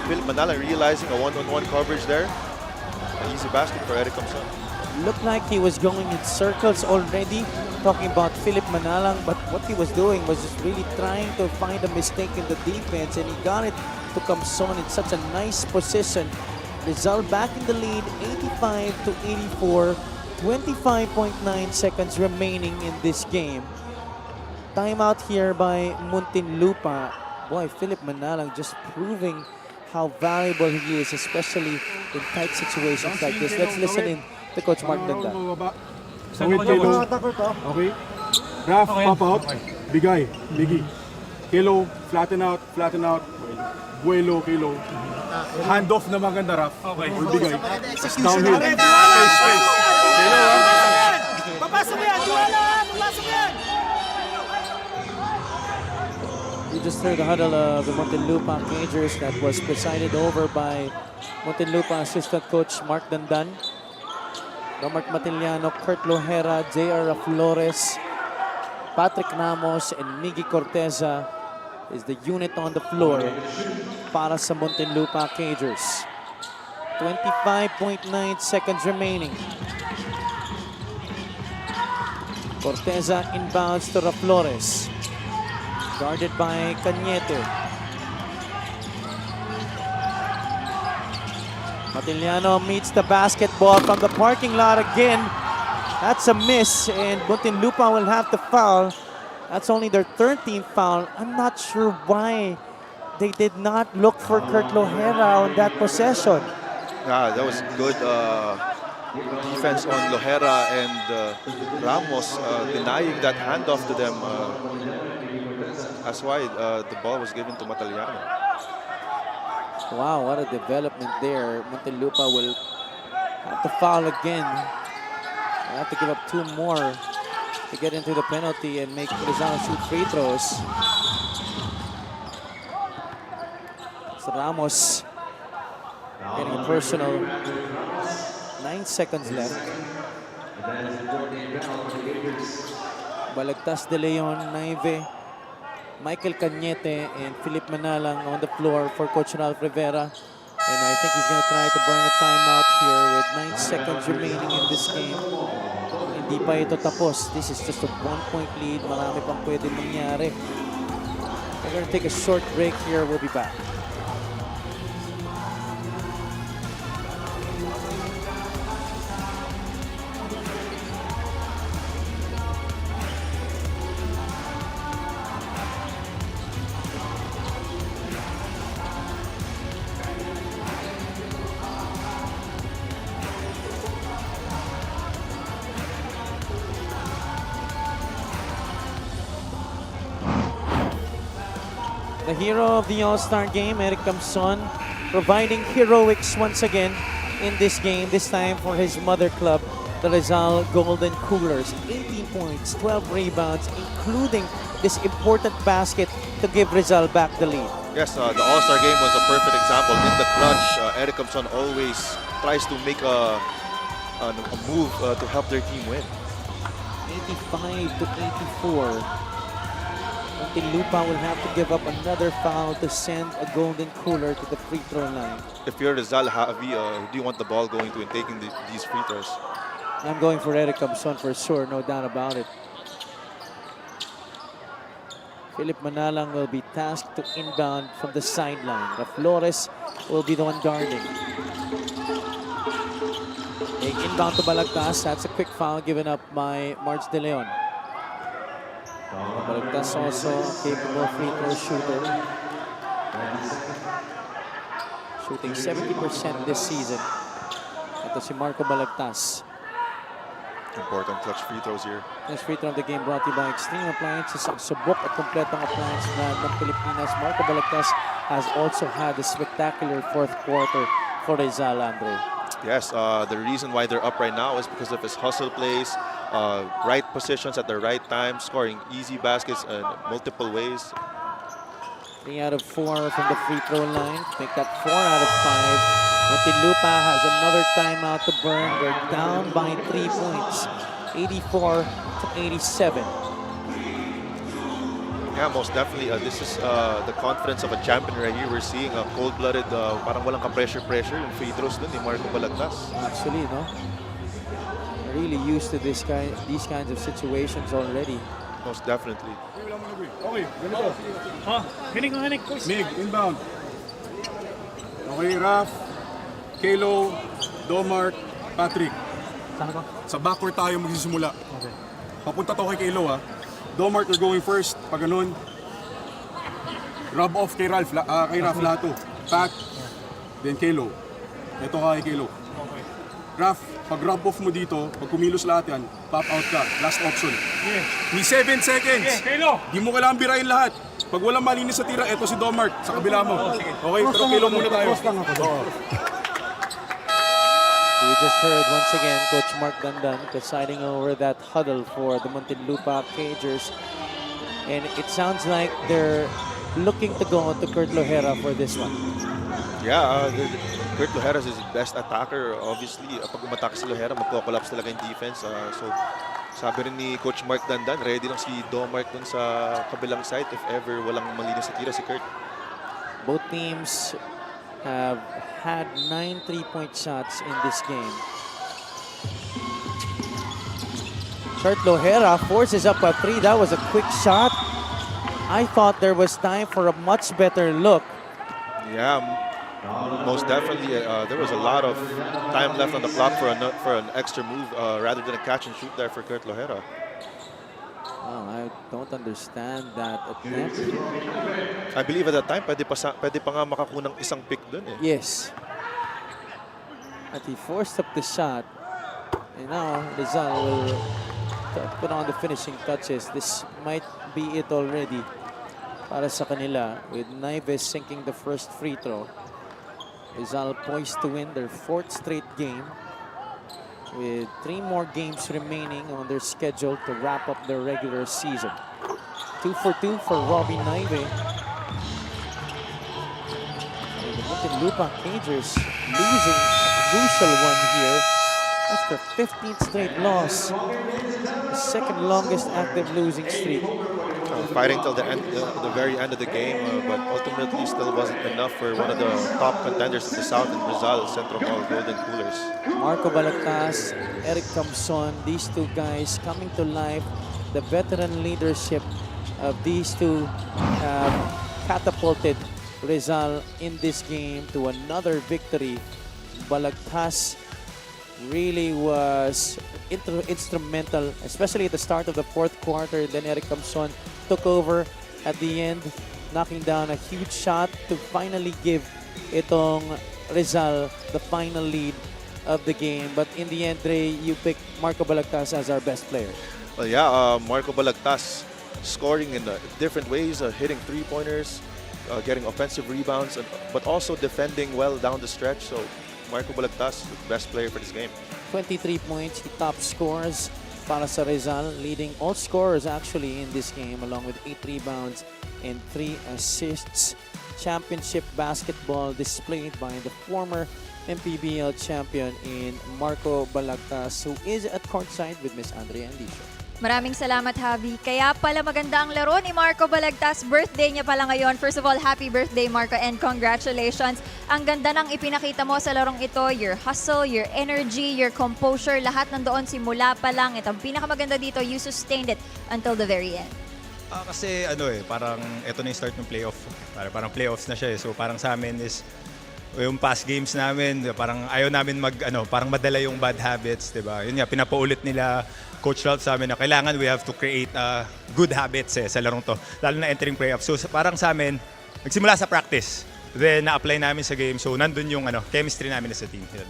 Philip Manalang realizing a one-on-one coverage there. An easy basket for Eric Camson. Looked like he was going in circles already, talking about Philip Manalang, but what he was doing was just really trying to find a mistake in the defense, and he got it to Camson in such a nice position. Rizal back in the lead, 85-84, 25.9 seconds remaining in this game. Timeout here by Muntinlupa. Boy, Philip Manalang just proving how valuable he is, especially in tight situations like this. Let's listen in to Coach Mark Dandan. Okay. Raf, pop out. Bigay, bigi. Kilo, flatten out. Buelo, kilo. Hand off na maganda, Raf. Okay. Or bigay. Downhill. Space. Kilo, Papasok yan! Papasok yan! You just heard the huddle of the Muntinlupa Cagers that was presided over by Muntinlupa assistant coach Mark Dandan. Domert Matiliano, Kurt Lohera, JR Flores, Patrick Ramos, and Miggy Corteza is the unit on the floor para sa Muntinlupa Cagers. 25.9 seconds remaining. Corteza inbounds to Flores. Guarded by Cañete. Matiliano meets the basketball from the parking lot again. That's a miss, and Muntinlupa will have to foul. That's only their 13th foul. I'm not sure why they did not look for Kurt Lohera on that possession. Yeah, that was good defense on Lohera and Ramos, denying that handoff to them. That's why the ball was given to Matiliano. Wow, what a development there. Muntinlupa will have to foul again. They'll have to give up 2 more to get into the penalty and make Rizal shoot free throws. So Ramos getting a personal. 9 seconds left. Balagtas De Leon, Naive, Michael Cañete, and Philip Manalang on the floor for Coach Ralph Rivera. And I think he's going to try to burn a timeout here with 9 seconds remaining in this game. Hindi pa ito tapos. This is just a 1-point lead. Marami pang pwede mangyari. We're going to take a short break here. We'll be back. The hero of the All-Star game, Eric Camson, providing heroics once again in this game, this time for his mother club, the Rizal Golden Coolers. 18 points, 12 rebounds, including this important basket to give Rizal back the lead. Yes, the All-Star game was a perfect example. In the clutch, Eric Camson always tries to make a move to help their team win. 85 to 84. Muntinlupa will have to give up another foul to send a Golden Cooler to the free throw line. If you're Rizal, Javi, who do you want the ball going to in taking these free throws? I'm going for Eric Camson for sure, no doubt about it. Philip Manalang will be tasked to inbound from the sideline. The Flores will be the one guarding. A inbound to Balagtas. That's a quick foul given up by March De Leon. Balagtas also capable free throw shooter. Shooting 70% this season. Ito si Marco Balagtas. Important clutch free throws here. This free throw of the game brought to you by Extreme Appliances, ang subok at kompletong appliance brand ng Pilipinas. Marco Balagtas has also had a spectacular fourth quarter for Rizal, Andre. Yes, the reason why they're up right now is because of his hustle plays, right positions at the right time, scoring easy baskets in multiple ways. 3 out of 4 from the free throw line. Make that 4 out of 5. Muntinlupa has another timeout to burn. They're down by 3 points, 84 to 87. Yeah, most definitely. This is the confidence of a champion right here. We're seeing a cold-blooded, parang walang ka-pressure yung free throws dun ni Marco Balagtas. Actually, no? Really used to these kinds of situations already. Most definitely. Okay, ganito. Hinig, coach. Mig, inbound. Okay, Raf, Kalo, Domart, Patrick. Sa backcourt tayo magsisimula. Okay. Papunta to kay Kalo, ha. Domart, you're going first. Pag ganun, rub off kay Raf lahat to. Pat, then Kalo. Ito ka kay Kalo. Okay. Raf, pag rub off mo dito, pag kumilos lahat yan, pop out ka. Last option. Yeah. Ni 7 seconds. Okay, Kalo. Di mo kailangan birahin lahat. Pag walang malinis sa tira, eto si Domart sa kabila mo. Okay, pero Kalo muna tayo. Oo. We just heard once again Coach Mark Dandan presiding over that huddle for the Muntinlupa Cagers. And it sounds like they're looking to go to Kurt Lohera for this one. Yeah, Kurt Lohera is his best attacker. Obviously, pag umatak si Lohera, magko-collapse talaga yung defense. So, sabi rin ni Coach Mark Dandan, ready lang si Domark dun sa kabilang side if ever walang malinis sa tira si Kurt. Both teams have had 9 3-point shots in this game. Kurt Lohera forces up a 3. That was a quick shot. I thought there was time for a much better look. Yeah, most definitely. There was a lot of time left on the clock for an extra move rather than a catch and shoot there for Kurt Lohera. Oh, I don't understand that attempt. I believe at that time, pwede pa nga makakunang isang pick dun eh. Yes. But he forced up the shot. And now Rizal will put on the finishing touches. This might be it already para sa kanila, with Nieves sinking the first free throw. Rizal poised to win their 4th straight game, with 3 more games remaining on their schedule to wrap up their regular season. 2 for 2 for Robbie Nieves. And the Muntinlupa Cagers losing a crucial one here. That's their 15th straight loss. The second longest active losing streak. Fighting till the very end of the game, but ultimately still wasn't enough for one of the top contenders in the South in Rizal, Centro Hall Golden Coolers. Marco Balagtas, Eric Camson, these two guys coming to life. The veteran leadership of these two have catapulted Rizal in this game to another victory. Balagtas really was instrumental, especially at the start of the 4th quarter. Then Eric Camson took over at the end, knocking down a huge shot to finally give itong Rizal the final lead of the game. But in the end, Dre, you picked Marco Balagtas as our best player. Well, yeah, Marco Balagtas scoring in different ways, hitting 3-pointers, getting offensive rebounds, but also defending well down the stretch. So Marco Balagtas, the best player for this game. 23 points, he top scores para sa Rizal, leading all scorers actually in this game along with 8 rebounds and 3 assists. Championship basketball displayed by the former MPBL champion in Marco Balagtas, who is at courtside with Miss Andrea Andicio. Maraming salamat, Javi. Kaya pala maganda ang laro ni Marco Balagtas. Birthday niya pala ngayon. First of all, happy birthday, Marco, and congratulations. Ang ganda ng ipinakita mo sa larong ito. Your hustle, your energy, your composure, lahat nandoon simula pa lang. Ito ang pinakamaganda dito, you sustained it until the very end. Kasi parang ito na yung start ng playoff. Parang playoffs na siya eh. So parang sa amin is yung past games namin, parang ayaw namin parang madala yung bad habits, 'di ba? Yun nga, pinapaulit nila Coach Ralph sa amin na kailangan we have to create good habits sa larong to, lalo na entering playoffs. So parang sa amin, nagsimula sa practice, then na-apply namin sa game. So nandun yung chemistry namin as a team. Yun.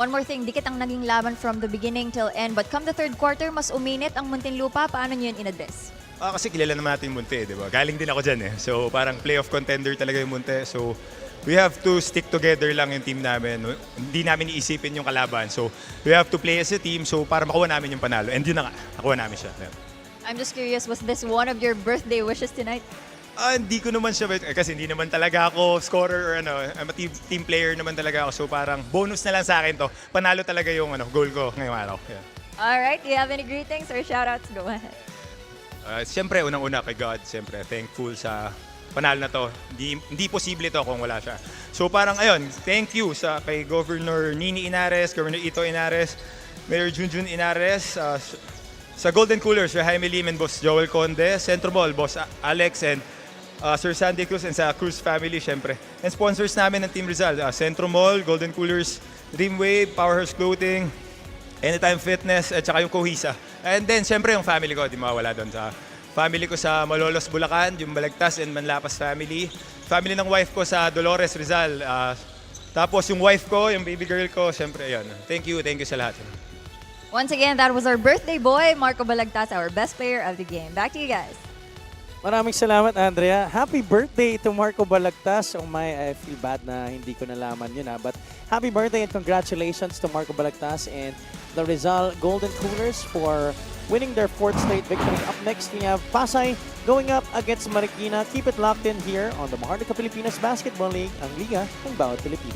One more thing, dikit ang naging laban from the beginning till end, but come the third quarter, mas uminit ang Muntinlupa. Paano niyo yun in-address? Kasi kilala naman natin yung Munti, di ba? Galing din ako dyan eh. So parang playoff contender talaga yung Munti. So we have to stick together lang yung team namin. Hindi namin iisipin yung kalaban. So we have to play as a team so para makuha namin yung panalo. And yun na nga, nakuha namin siya. Yeah. I'm just curious, was this one of your birthday wishes tonight? Hindi ko naman siya, kasi hindi naman talaga ako scorer or I'm a team player naman talaga ako. So parang bonus na lang sa akin to. Panalo talaga yung goal ko ngayong araw. Yeah. Alright, do you have any greetings or shoutouts? Go ahead. Siyempre, unang-una kay God, siyempre, thankful sa panalo na to. Hindi posible to kung wala siya. So parang ayun, thank you kay Governor Nini Inares, Governor Ito Inares, Mayor Junjun Inares, sa Golden Coolers, Sir Jaime Lim and Boss Joel Conde, Centro Mall, Boss Alex and Sir Sandy Cruz and sa Cruz family, siyempre. And sponsors namin ng Team Rizal, Centro Mall, Golden Coolers, Dreamwave, Powerhouse Clothing, Anytime Fitness, at saka yung Kohisa. And then, siyempre, yung family ko, di mawala doon. Sa family ko sa Malolos, Bulacan, yung Balagtas and Manlapas family. Family ng wife ko sa Dolores, Rizal. Tapos yung wife ko, yung baby girl ko, siyempre, yun. Thank you sa lahat. Once again, that was our birthday boy, Marco Balagtas, our best player of the game. Back to you guys. Maraming salamat, Andrea. Happy birthday to Marco Balagtas. I feel bad na hindi ko nalaman yun but happy birthday and congratulations to Marco Balagtas and the Rizal Golden Coolers for winning their 4th straight victory. Up next, we have Pasay going up against Marikina. Keep it locked in here on the Maharlika Pilipinas Basketball League, ang Liga ng Bawat Pilipino.